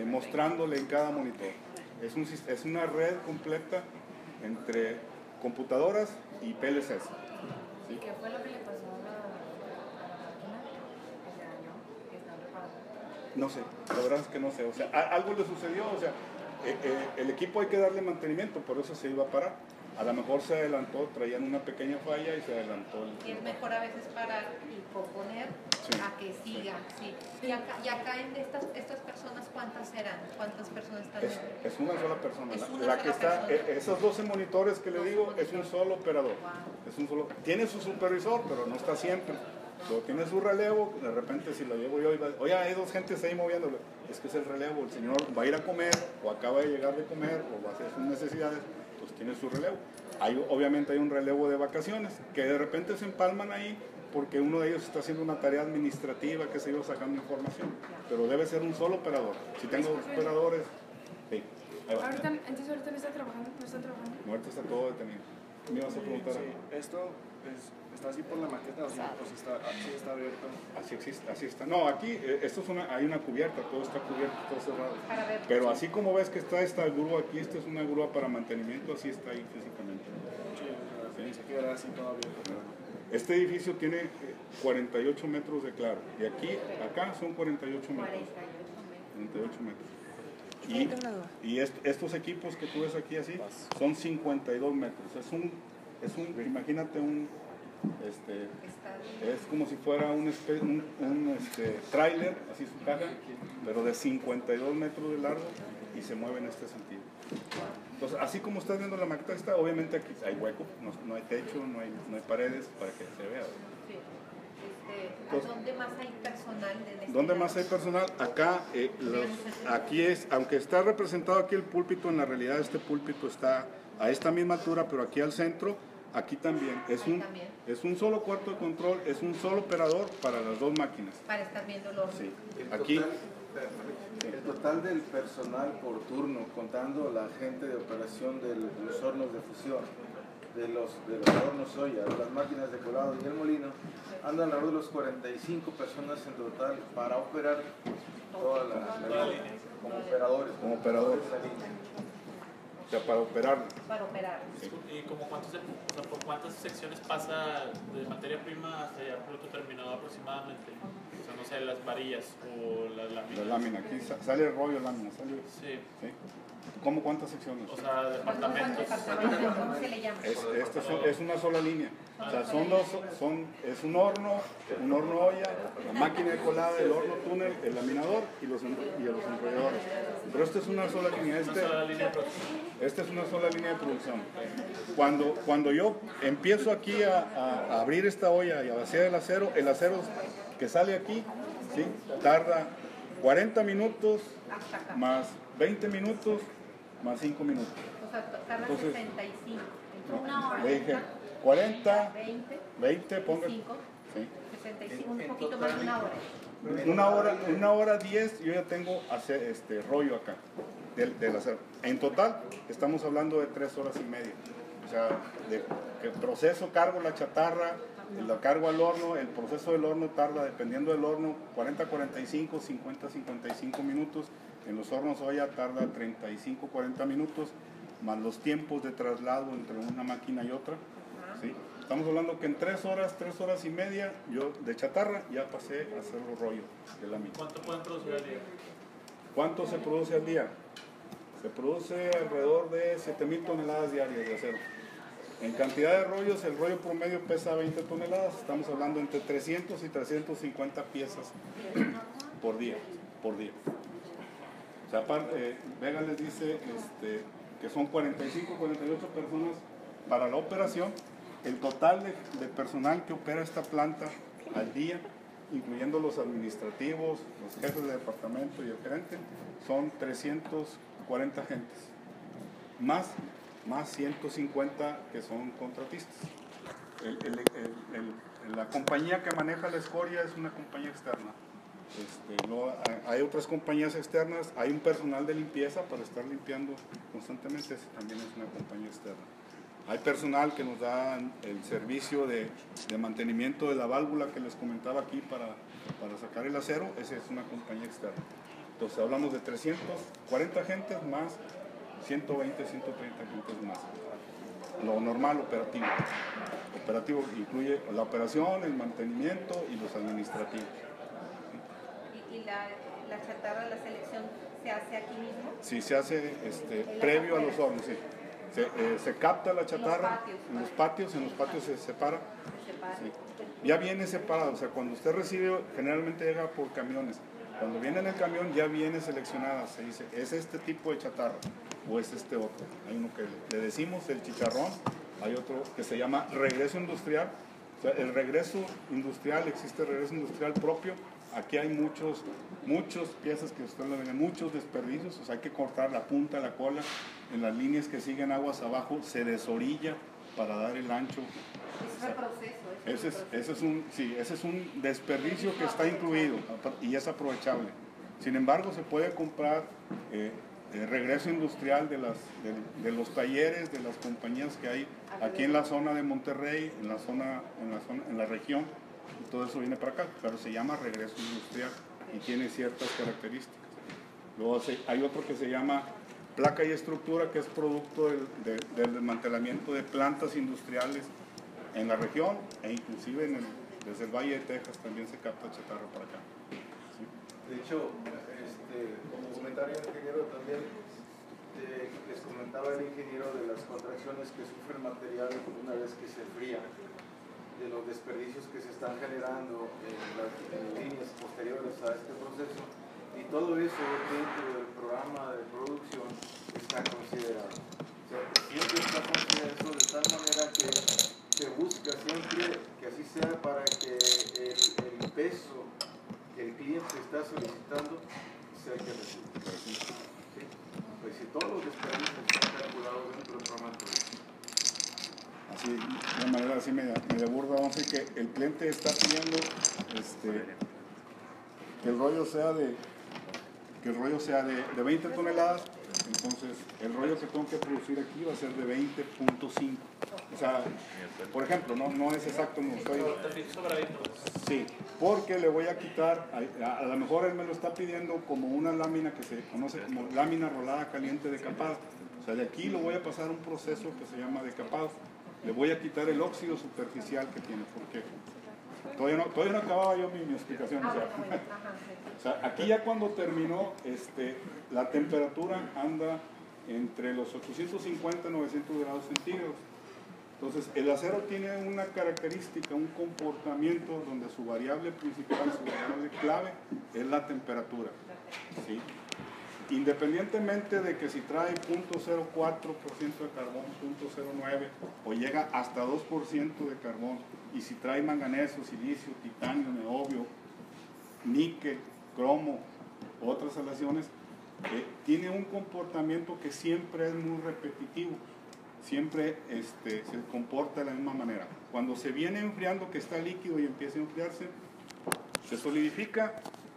S1: mostrándole en cada monitor. Es una red completa entre computadoras y PLCs. ¿Sí?
S6: ¿Qué fue lo que le pasó a la máquina que se dañó, que está reparando?
S1: No sé, la verdad es que no sé. O sea, algo le sucedió, o sea, el equipo hay que darle mantenimiento, por eso se iba a parar. A lo mejor se adelantó, traían una pequeña falla y se adelantó.
S2: Y es mejor a veces parar y componer a que siga. Sí. Y acá en estas personas, ¿cuántas eran? ¿Cuántas personas están?
S1: Es una sola persona.
S2: Es una
S1: la
S2: sola
S1: que está,
S2: persona.
S1: esos 12 monitores que le digo, es un solo operador.
S2: Wow.
S1: Es un solo, tiene su supervisor, pero no está siempre. Luego tiene su relevo, de repente si lo llevo yo, oye, hay dos gentes ahí moviéndolo, es que es el relevo, el señor va a ir a comer, o acaba de llegar de comer, o va a hacer sus necesidades, pues tiene su relevo. Obviamente hay un relevo de vacaciones, que de repente se empalman ahí, porque uno de ellos está haciendo una tarea administrativa, que se iba sacando información, pero debe ser un solo operador. Si tengo dos operadores, sí.
S6: Ahorita no está trabajando, no está trabajando.
S1: Muerto está todo detenido. Me ibas a preguntar.
S4: Sí, esto está así por la maqueta, o si está abierto.
S1: Así existe, así está. No, aquí esto es hay una cubierta, todo está cubierto, todo cerrado.
S2: Para ver.
S1: Pero así como ves que está esta grúa aquí, esta es una grúa para mantenimiento, así está ahí físicamente.
S4: Sí, se quedará así todo abierto.
S1: Este edificio tiene 48 metros de claro, y acá son 48 metros. 48 metros. Y estos equipos que tú ves aquí así son 52 metros. Imagínate es como si fuera un tráiler, así su caja, pero de 52 metros de largo y se mueve en este sentido. Entonces, así como estás viendo la maqueta esta, obviamente aquí hay hueco, no hay techo, no hay paredes para que se vea.
S2: Sí. Entonces, ¿dónde más hay personal?
S1: ¿Dónde más hay personal? Acá, aquí es, aunque está representado aquí el púlpito, en la realidad este púlpito está a esta misma altura, pero aquí al centro, aquí también. Es un solo cuarto de control, es un solo operador para las dos máquinas.
S2: Para estar viendo los...
S1: Sí.
S7: El total del personal por turno, contando la gente de operación de los hornos de fusión, de los hornos soya, las máquinas de colado y el molino, andan alrededor de los 45 personas en total para operar toda la línea, como operadores.
S1: Como operadores. O sea, para operar.
S2: Para operar.
S1: Sí.
S5: ¿Y como por cuántas secciones pasa de materia prima hasta ya producto terminado aproximadamente? O sea, no sé, las varillas o las láminas.
S1: La lámina, aquí sale el rollo lámina, sale.
S5: Sí.
S1: ¿Sí? ¿Cómo cuántas secciones?
S5: O sea, departamentos.
S2: ¿Cómo se le llama?
S1: Es una sola línea. O sea, es un horno olla, la máquina de colada, el horno túnel, el laminador y los enrolladores. Pero esta es una sola línea. Esta es una sola línea de producción. Cuando yo empiezo aquí a abrir esta olla y a vaciar el acero que sale aquí, ¿sí? Tarda 40 minutos más 20 minutos más 5 minutos.
S2: O sea, tarda 65.
S6: Una hora.
S1: Le dije 40,
S2: 20,
S1: ponga.
S2: 5,
S1: Sí.
S2: 65, un poquito más de una hora.
S1: Una hora 10, yo ya tengo rollo acá del acero. En total, estamos hablando de 3 horas y media. O sea, el proceso, cargo la chatarra, la cargo al horno, el proceso del horno tarda, dependiendo del horno, 40, 45, 50, 55 minutos. En los hornos olla tarda 35, 40 minutos, más los tiempos de traslado entre una máquina y otra. ¿Sí? Estamos hablando que en 3 horas y media, yo de chatarra ya pasé a hacer el rollo de la mina.
S5: ¿Cuánto pueden producir al día?
S1: ¿Cuánto se produce al día? Se produce alrededor de 7,000 toneladas diarias de acero. En cantidad de rollos, el rollo promedio pesa 20 toneladas. Estamos hablando entre 300 y 350 piezas por día. O sea, Vega les dice que son 45, 48 personas para la operación. El total de personal que opera esta planta al día, incluyendo los administrativos, los jefes de departamento y el gerente, son 340 gentes. Más 150 que son contratistas. La compañía que maneja la escoria es una compañía externa. Hay otras compañías externas, hay un personal de limpieza para estar limpiando constantemente, ese también es una compañía externa. Hay personal que nos da el servicio de mantenimiento de la válvula que les comentaba aquí para sacar el acero, esa es una compañía externa. Entonces hablamos de 340 gentes más 120, 130 gentes más. Lo normal operativo. Operativo incluye la operación, el mantenimiento y los administrativos.
S2: ¿Y la chatarra, la selección, se hace aquí mismo?
S1: Sí, se hace previo a los hornos, sí. Se capta la chatarra en los patios se separa. Sí. Ya viene separado, o sea, cuando usted recibe, generalmente llega por camiones. Cuando viene en el camión ya viene seleccionada, se dice, es este tipo de chatarra o es este otro. Hay uno que le decimos el chicharrón, hay otro que se llama regreso industrial, sea, el regreso industrial, existe regreso industrial propio. Aquí hay muchas piezas que usted le ven, muchos desperdicios. O sea, hay que cortar la punta, la cola. En las líneas que siguen aguas abajo se desorilla para dar el ancho.
S2: Es el proceso.
S1: Ese es un desperdicio que está incluido y es aprovechable. Sin embargo, se puede comprar regreso industrial de los talleres, de las compañías que hay aquí en la zona de Monterrey, en la región, y todo eso viene para acá, pero se llama regreso industrial y tiene ciertas características. Luego hay otro que se llama placa y estructura, que es producto del desmantelamiento de plantas industriales en la región e inclusive desde el Valle de Texas también se capta chatarra para acá. ¿Sí?
S7: De hecho, como comentario ingeniero también, les comentaba el ingeniero de las contracciones que sufre el material una vez que se fría, de los desperdicios que se están generando en las líneas posteriores a este proceso, y todo eso dentro del programa de producción está considerado. O sea, siempre está considerado de tal manera que se busca siempre que así sea para que el peso que el cliente está solicitando sea el que recibe. ¿Sí? Pues si todos los desperdicios están calculados dentro del programa de producción.
S1: Así, de manera así media burda, vamos a decir que el cliente está pidiendo que el rollo sea de 20 toneladas, entonces el rollo que tengo que producir aquí va a ser de 20.5. O sea, por ejemplo, no es exacto, no estoy... Sí, porque le voy a quitar, a lo mejor él me lo está pidiendo como una lámina que se conoce como lámina rolada caliente decapado. O sea, de aquí lo voy a pasar a un proceso que se llama decapado. Le voy a quitar el óxido superficial que tiene, porque todavía no acababa yo mi explicación. O sea, aquí ya cuando terminó, la temperatura anda entre los 850 y 900 grados centígrados. Entonces, el acero tiene una característica, un comportamiento donde su variable principal, su variable clave, es la temperatura. ¿Sí? Independientemente de que si trae 0.04% de carbón, 0.09 o llega hasta 2% de carbón, y si trae manganeso, silicio, titanio, niobio, níquel, cromo, otras aleaciones, tiene un comportamiento que siempre es muy repetitivo, siempre se comporta de la misma manera. Cuando se viene enfriando, que está líquido y empieza a enfriarse, se solidifica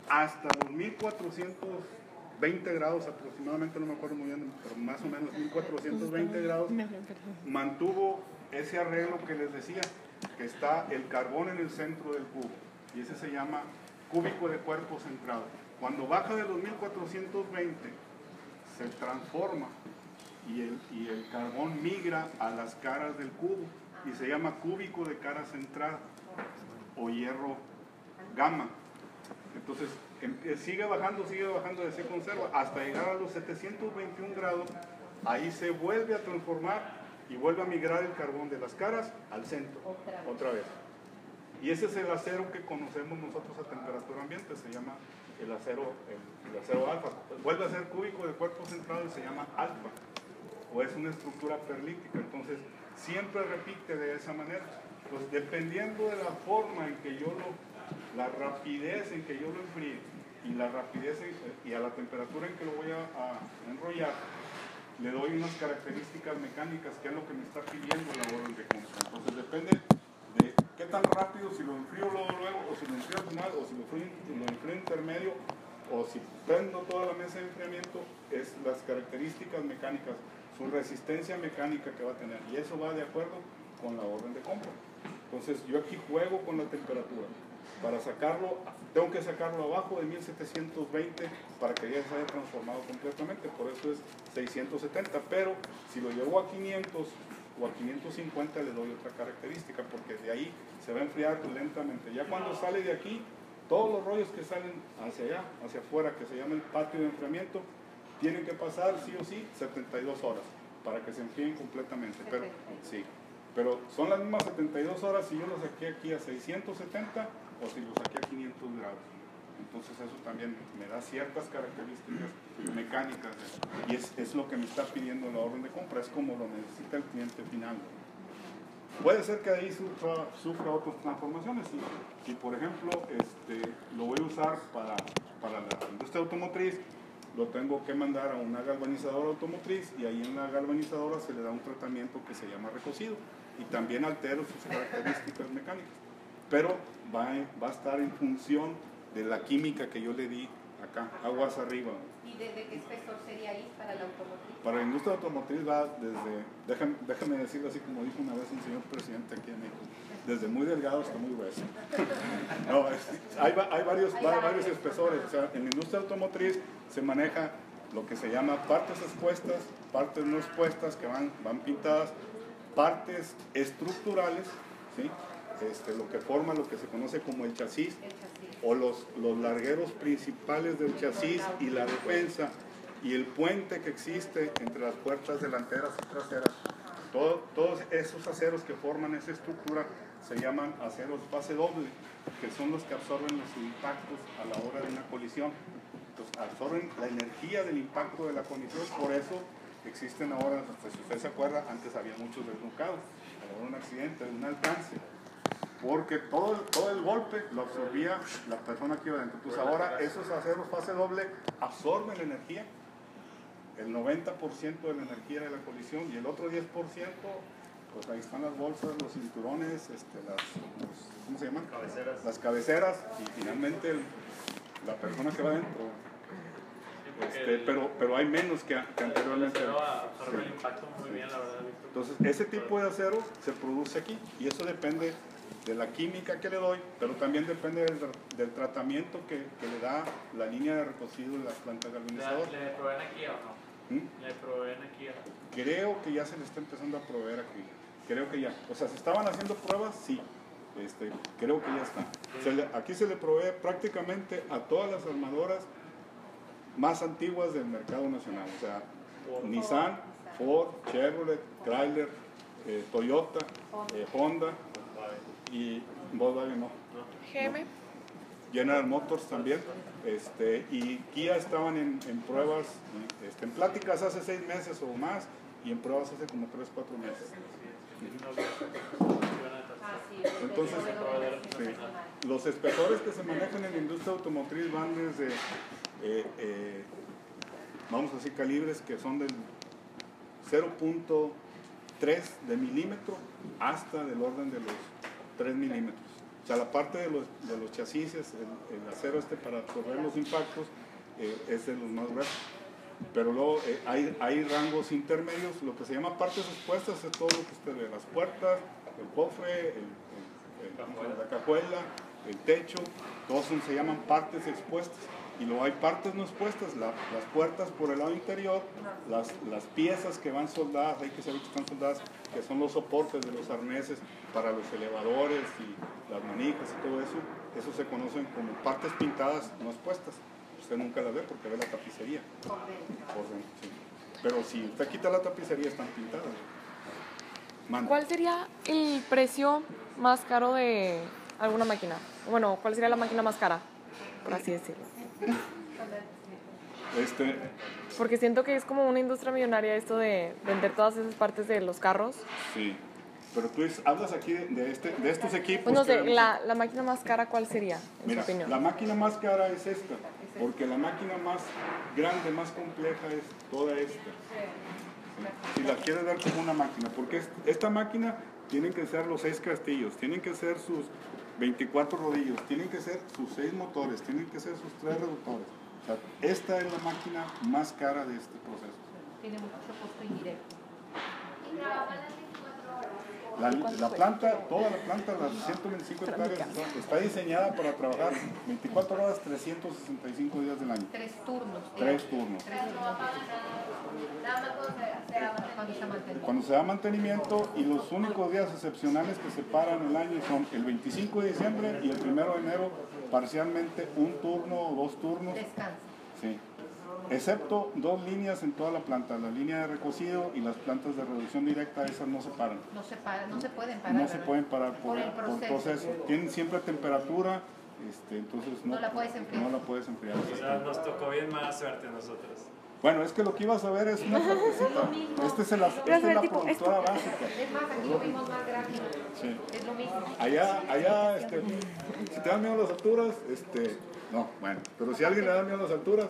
S1: hasta los 1420 grados aproximadamente, no me acuerdo muy bien, pero más o menos 1420 grados, mantuvo ese arreglo que les decía, que está el carbón en el centro del cubo, y ese se llama cúbico de cuerpo centrado. Cuando baja de los 1420, se transforma y el carbón migra a las caras del cubo y se llama cúbico de cara centrada o hierro gamma. Entonces sigue bajando y se conserva hasta llegar a los 721 grados. Ahí se vuelve a transformar y vuelve a migrar el carbón de las caras al centro otra vez. Y ese es el acero que conocemos nosotros a temperatura ambiente, se llama el acero alfa. Vuelve a ser cúbico de cuerpo centrado y se llama alfa, o es una estructura perlítica. Entonces siempre repite de esa manera. Pues dependiendo de la forma en que la rapidez en que yo lo enfríe y la rapidez y a la temperatura en que lo voy a enrollar, le doy unas características mecánicas que es lo que me está pidiendo la orden de compra. Entonces depende de qué tan rápido, si lo enfrío luego, o si lo enfrío al final, o si lo enfrío intermedio, o si prendo toda la mesa de enfriamiento, es las características mecánicas, su resistencia mecánica que va a tener, y eso va de acuerdo con la orden de compra. Entonces yo aquí juego con la temperatura. Para sacarlo, tengo que sacarlo abajo de 1720 para que ya se haya transformado completamente, por eso es 670, pero si lo llevo a 500 o a 550 le doy otra característica, porque de ahí se va a enfriar lentamente. Ya cuando sale de aquí, todos los rollos que salen hacia allá, hacia afuera, que se llama el patio de enfriamiento, tienen que pasar sí o sí 72 horas para que se enfríen completamente. Pero son las mismas 72 horas si yo lo saqué aquí a 670 o si lo saqué a 500 grados. Entonces eso también me da ciertas características mecánicas y es lo que me está pidiendo la orden de compra, es como lo necesita el cliente final. puede ser que ahí sufra otras transformaciones. Si por ejemplo lo voy a usar para la industria automotriz, lo tengo que mandar a una galvanizadora automotriz y ahí en la galvanizadora se le da un tratamiento que se llama recocido y también altero sus características mecánicas. Pero va a estar en función de la química que yo le di acá, aguas arriba.
S2: ¿Y de qué espesor sería ahí para la automotriz?
S1: Para la industria automotriz va desde, déjame decirlo así como dijo una vez un señor presidente aquí en México, desde muy delgado hasta muy grueso. No, hay varios espesores. O sea, en la industria automotriz se maneja lo que se llama partes expuestas, partes no expuestas que van pintadas, partes estructurales, ¿sí? Lo que forma lo que se conoce como el chasis, o los largueros principales del chasis y la defensa y el puente que existe entre las puertas delanteras y traseras. Todos esos aceros que forman esa estructura se llaman aceros fase doble, que son los que absorben los impactos a la hora de una colisión. Entonces absorben la energía del impacto de la colisión, por eso existen ahora, pues, si usted se acuerda, antes había muchos desnucados, a la hora de un accidente, de un alcance, porque todo el golpe lo absorbía la persona que iba dentro. Entonces ahora esos aceros fase doble absorben la energía, el 90% de la energía de la colisión, y el otro 10%, pues ahí están las bolsas, los cinturones, ¿cómo se llaman?
S3: Cabeceras.
S1: Las cabeceras, y finalmente la persona que va dentro. Pero hay menos que anteriormente.
S5: El acero absorbe el impacto muy bien, la verdad.
S1: Entonces, ese tipo de acero se produce aquí, y eso depende de la química que le doy, pero también depende del tratamiento que le da la línea de recocido de la planta galvanizadora.
S5: ¿Le proveen aquí o no? ¿Le proveen aquí o no?
S1: Creo que ya se le está empezando a proveer aquí. Creo que ya. O sea, ¿se estaban haciendo pruebas? Sí. Creo que ya está. Aquí se le provee prácticamente a todas las armadoras más antiguas del mercado nacional. O sea, Nissan, Ford, Chevrolet, Chrysler, Toyota, Honda y Volkswagen no.
S8: GM.
S1: General Motors también. Y Kia estaban en pruebas, en pláticas hace 6 meses o más, y en pruebas hace como 3 o 4 meses. Entonces, sí, los espesores que se manejan en la industria automotriz van desde, vamos a decir, calibres que son del 0.3 de milímetro hasta del orden de los 3 milímetros. O sea, la parte de los chasis, el acero para absorber los impactos, es de los más gruesos. Pero luego hay rangos intermedios, lo que se llama partes expuestas es todo lo que usted ve, las puertas, el cofre, la cajuela, el techo, todos se llaman partes expuestas. Y luego hay partes no expuestas, las puertas por el lado interior, las piezas que van soldadas, hay que saber que están soldadas, que son los soportes de los arneses para los elevadores y las manijas y todo eso, eso se conocen como partes pintadas no expuestas. Usted nunca las ve porque ve la tapicería. Por dentro, sí. Pero si usted quita la tapicería, están pintadas. Manda.
S8: ¿Cuál sería el precio más caro de alguna máquina? Bueno, ¿cuál sería la máquina más cara? Por así decirlo.
S1: Porque
S8: siento que es como una industria millonaria esto de vender todas esas partes de los carros.
S1: Sí, pero tú hablas aquí de estos equipos.
S8: Pues no sé, la máquina más cara, ¿cuál sería, en su opinión?
S1: La máquina más cara es esta, porque la máquina más grande, más compleja es toda esta. Si la quieres ver como una máquina, porque esta máquina tienen que ser los 6 castillos, tienen que ser sus 24 rodillos, tienen que ser sus 6 motores, tienen que ser sus 3 reductores. O sea, esta es la máquina más cara de este proceso.
S2: Tiene mucho costo indirecto.
S1: La planta, toda la planta, las 125 hectáreas, está diseñada para trabajar 24 horas, 365 días del año.
S2: 3 turnos.
S1: 3 turnos. Cuando se da mantenimiento, y los únicos días excepcionales que se paran el año son el 25 de diciembre y el 1 de enero, parcialmente un turno o 2 turnos.
S2: Descanso.
S1: Sí. Excepto 2 líneas en toda la planta, la línea de recocido y las plantas de reducción directa, esas no se paran.
S2: No se pueden parar.
S1: No se pueden parar por proceso. Tienen siempre temperatura, entonces no la puedes enfriar.
S3: O sea, nos tocó bien mala suerte a nosotros.
S1: Bueno, es que lo que ibas a ver es una partecita. Esta es la productora básica.
S2: Es más, aquí lo vimos más gráfico.
S1: Sí.
S2: Es lo mismo.
S1: Allá, si te dan miedo las alturas, no, bueno, pero si a alguien le da miedo las alturas,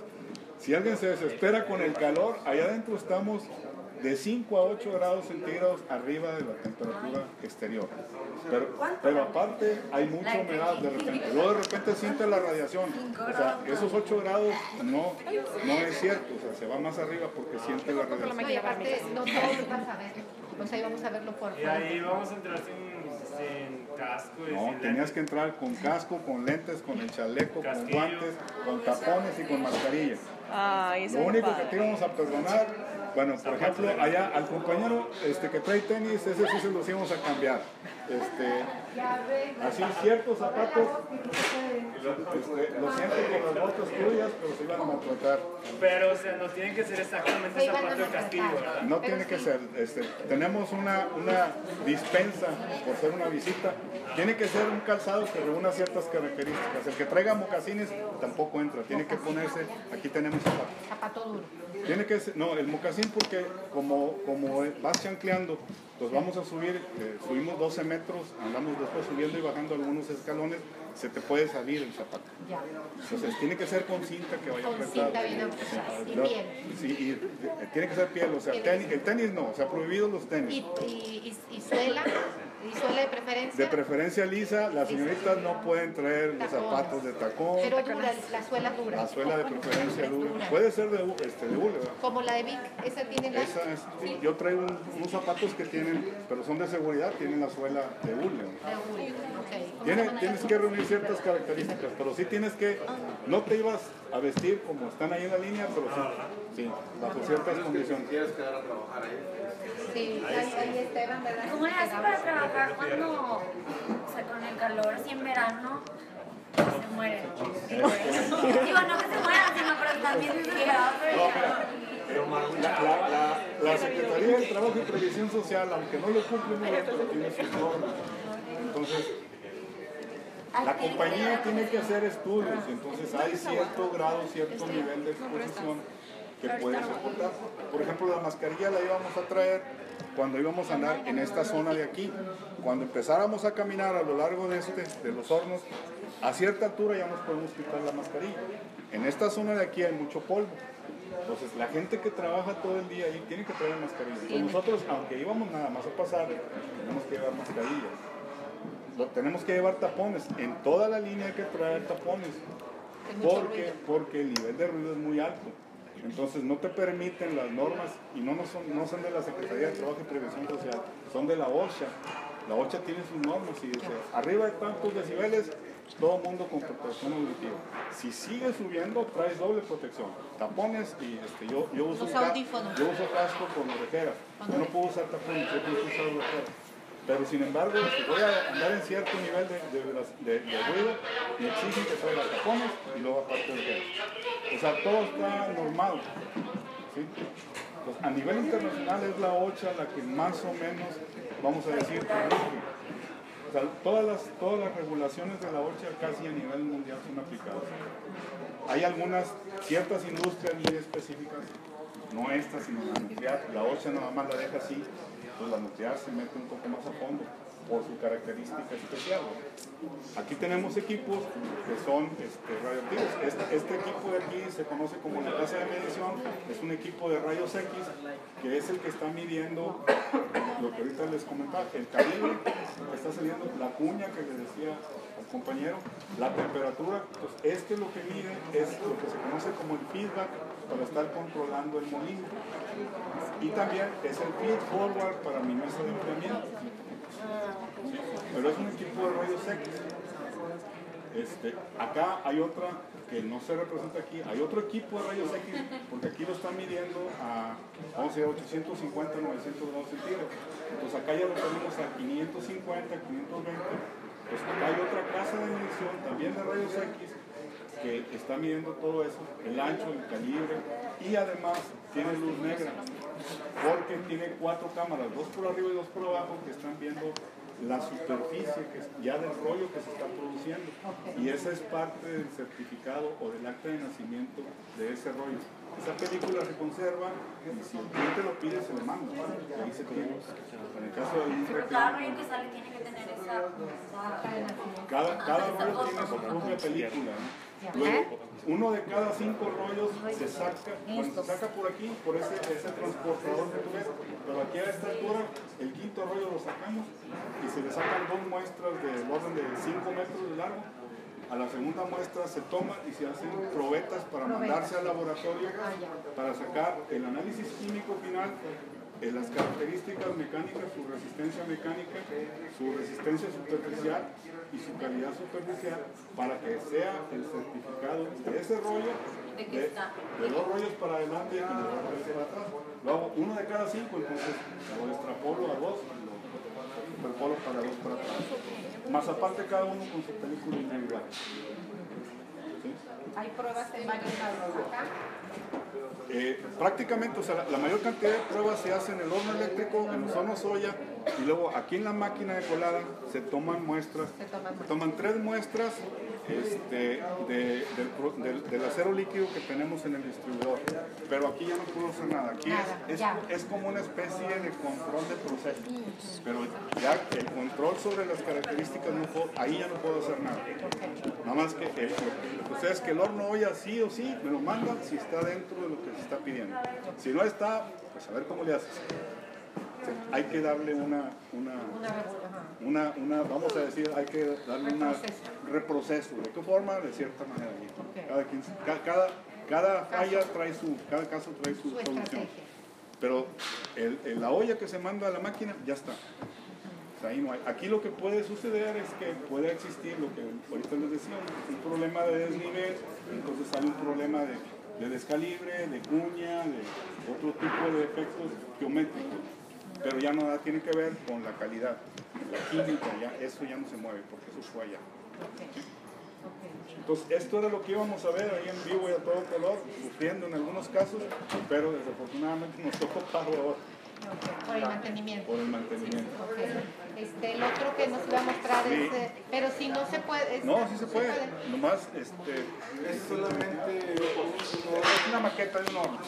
S1: si alguien se desespera con el calor, allá adentro estamos de 5 a 8 grados centígrados arriba de la temperatura exterior. Pero aparte hay mucha humedad de repente. Luego de repente siente la radiación. O sea, esos 8 grados no es cierto. O sea, se va más arriba porque siente la radiación.
S2: No, y aparte, no todos lo vas a ver. O sea, íbamos a verlo por
S4: Y ahí vamos a entrar sin casco.
S1: No, tenías que entrar con casco, con lentes, con el chaleco, con guantes, con tapones y con mascarilla. Lo único que te íbamos a perdonar, bueno, por ejemplo, allá al compañero que trae tenis, ese sí se los íbamos a cambiar. Así ciertos zapatos, lo siento con las botas tuyas, pero se iban a maltratar.
S4: Pero, o sea, no tienen que ser exactamente zapato de castillo, ¿verdad?
S1: No tiene que ser. Tenemos una dispensa por ser una visita. Tiene que ser un calzado que reúna ciertas características. El que traiga mocasines tampoco entra. Tiene que ponerse, aquí tenemos zapatos.
S2: zapato duro.
S1: Tiene que ser, no, el mocasín porque como vas chancleando, pues vamos a subir, subimos 12 metros, andamos después subiendo y bajando algunos escalones, se te puede salir el zapato.
S2: Ya.
S1: Entonces tiene que ser con cinta que vaya
S2: Con
S1: apretado.
S2: cinta bien apretada. Y piel.
S1: Sí, y tiene que ser piel, o sea, el tenis no, o sea, prohibidos los tenis.
S2: Y suela. ¿Y suela de preferencia?
S1: De preferencia lisa, las señoritas no pueden traer los zapatos de tacón.
S2: Pero dura, la suela dura.
S1: La suela de preferencia dura. Puede ser de hule, ¿verdad?
S2: Como la de Vic, esa tiene la...
S1: Sí, yo traigo unos zapatos que tienen, pero son de seguridad, tienen la suela de hule.
S2: De hule, ok.
S1: Tienes que reunir ciertas características, pero sí tienes que, no te ibas a vestir como están ahí en la línea, pero sí, bajo ciertas condiciones.
S7: ¿Quieres quedar a trabajar ahí?
S2: Sí, ahí Esteban, ¿verdad?
S6: ¿Cómo le haces para trabajar cuando, o sea, con el calor así en verano, se mueren? Digo, no que se mueran, sino pero también
S1: La Secretaría del Trabajo y Previsión Social, aunque no lo cumple muy bien, pero tiene sus normas. Entonces, la compañía tiene que hacer estudios, entonces hay cierto grado, cierto nivel de exposición que puede soportar. Por ejemplo, la mascarilla la íbamos a traer cuando íbamos a andar en esta zona de aquí. Cuando empezáramos a caminar a lo largo de los hornos, a cierta altura ya nos podemos quitar la mascarilla. En esta zona de aquí hay mucho polvo. Entonces, la gente que trabaja todo el día ahí tiene que traer mascarilla. Entonces, nosotros, aunque íbamos nada más a pasar, tenemos que llevar mascarillas. Tenemos que llevar tapones. En toda la línea hay que traer tapones. Porque el nivel de ruido es muy alto. Entonces no te permiten las normas, y no son de la Secretaría de Trabajo y Prevención Social, son de la OSHA. La OSHA tiene sus normas y dice, arriba de tantos decibeles, todo mundo con protección auditiva. Si sigue subiendo, traes doble protección. Tapones y yo uso casco con orejeras. Yo no puedo usar tapones, yo puedo usar orejeras. Pero sin embargo, si voy a andar en cierto nivel de ruido, me exigen que traiga tapones y luego aparte orejeras. O sea, todo está normado. ¿Sí? Pues, a nivel internacional es la OSHA la que más o menos, vamos a decir, o sea, todas las regulaciones de la OSHA casi a nivel mundial son aplicadas. Hay algunas, ciertas industrias muy específicas, no estas, sino la nuclear, la OSHA nada más la deja así, pues la nuclear se mete un poco más a fondo por su característica especial. Aquí tenemos equipos que son radioactivos. Este equipo de aquí se conoce como la casa de medición, es un equipo de rayos X que es el que está midiendo lo que ahorita les comentaba, el calibre que está saliendo, la cuña que les decía al compañero, la temperatura. Pues lo que mide es lo que se conoce como el feedback para estar controlando el molino. Y también es el feed forward para mi mesa de enfriamiento. ¿Sí? Pero es un equipo de rayos X. Acá hay otra que no se representa aquí, hay otro equipo de rayos X, porque aquí lo están midiendo a, vamos a decir, 850, 900 grados centígrados. Entonces acá ya lo tenemos a 550, 520. Pues acá hay otra casa de medición también de rayos X que está midiendo todo eso, el ancho, el calibre, y además tiene luz negra, porque tiene 4 cámaras, 2 por arriba y 2 por abajo, que están viendo la superficie ya del rollo que se está produciendo. Y esa es parte del certificado o del acta de nacimiento de ese rollo. Esa película se conserva y si el cliente lo pide se le manda. Ahí se tiene. En el caso de
S6: Pero cada rollo que sale tiene que tener esa
S1: cada rollo tiene su propia película, ¿no? Luego, uno de cada 5 rollos se saca, cuando se saca por aquí, por ese transportador que tú ves, pero aquí a esta altura, el quinto rollo lo sacamos y se le sacan 2 muestras del orden de 5 metros de largo. A la segunda muestra se toma y se hacen probetas para mandarse al laboratorio para sacar el análisis químico final, las características mecánicas, su resistencia mecánica, su resistencia superficial y su calidad superficial, para que sea el certificado de ese rollo, de 2 rollos para adelante y de 2 rollos para atrás. Lo hago 1 de cada 5, entonces lo extrapolo a 2 y lo superpolo para 2 para atrás. Más aparte cada uno con su película individual. ¿Sí?
S2: ¿Hay pruebas en varios lados acá?
S1: Prácticamente, o sea, la mayor cantidad de pruebas se hace en el horno eléctrico, en los hornos Oya, y luego aquí en la máquina de colada se toman muestras, se toman 3 muestras del acero líquido que tenemos en el distribuidor, pero aquí ya no puedo hacer nada, aquí es como una especie de control de proceso, pero ya el control sobre las características, ahí ya no puedo hacer nada, nada más que ustedes que el horno Oya sí o sí me lo mandan si está dentro de lo que se está pidiendo, si no está, pues a ver cómo le haces. Hay que darle vamos a decir, hay que darle un reproceso. ¿De qué forma? De cierta manera. Cada falla cada caso trae su solución. Pero la olla que se manda a la máquina ya está. O sea, ahí no hay. Aquí lo que puede suceder es que puede existir lo que ahorita les decía, un problema de desnivel, entonces hay un problema de descalibre, de cuña, de otro tipo de efectos geométricos. Pero ya nada tiene que ver con la calidad, la química, eso ya no se mueve porque eso fue allá. Entonces esto era lo que íbamos a ver ahí en vivo y a todo color, sufriendo en algunos casos, pero desafortunadamente nos tocó paro ahora.
S2: Por el mantenimiento.
S1: Por el mantenimiento.
S2: El otro que nos iba a mostrar es, pero si no se puede.
S1: No, sí se puede. Nomás, es solamente una maqueta de un horno.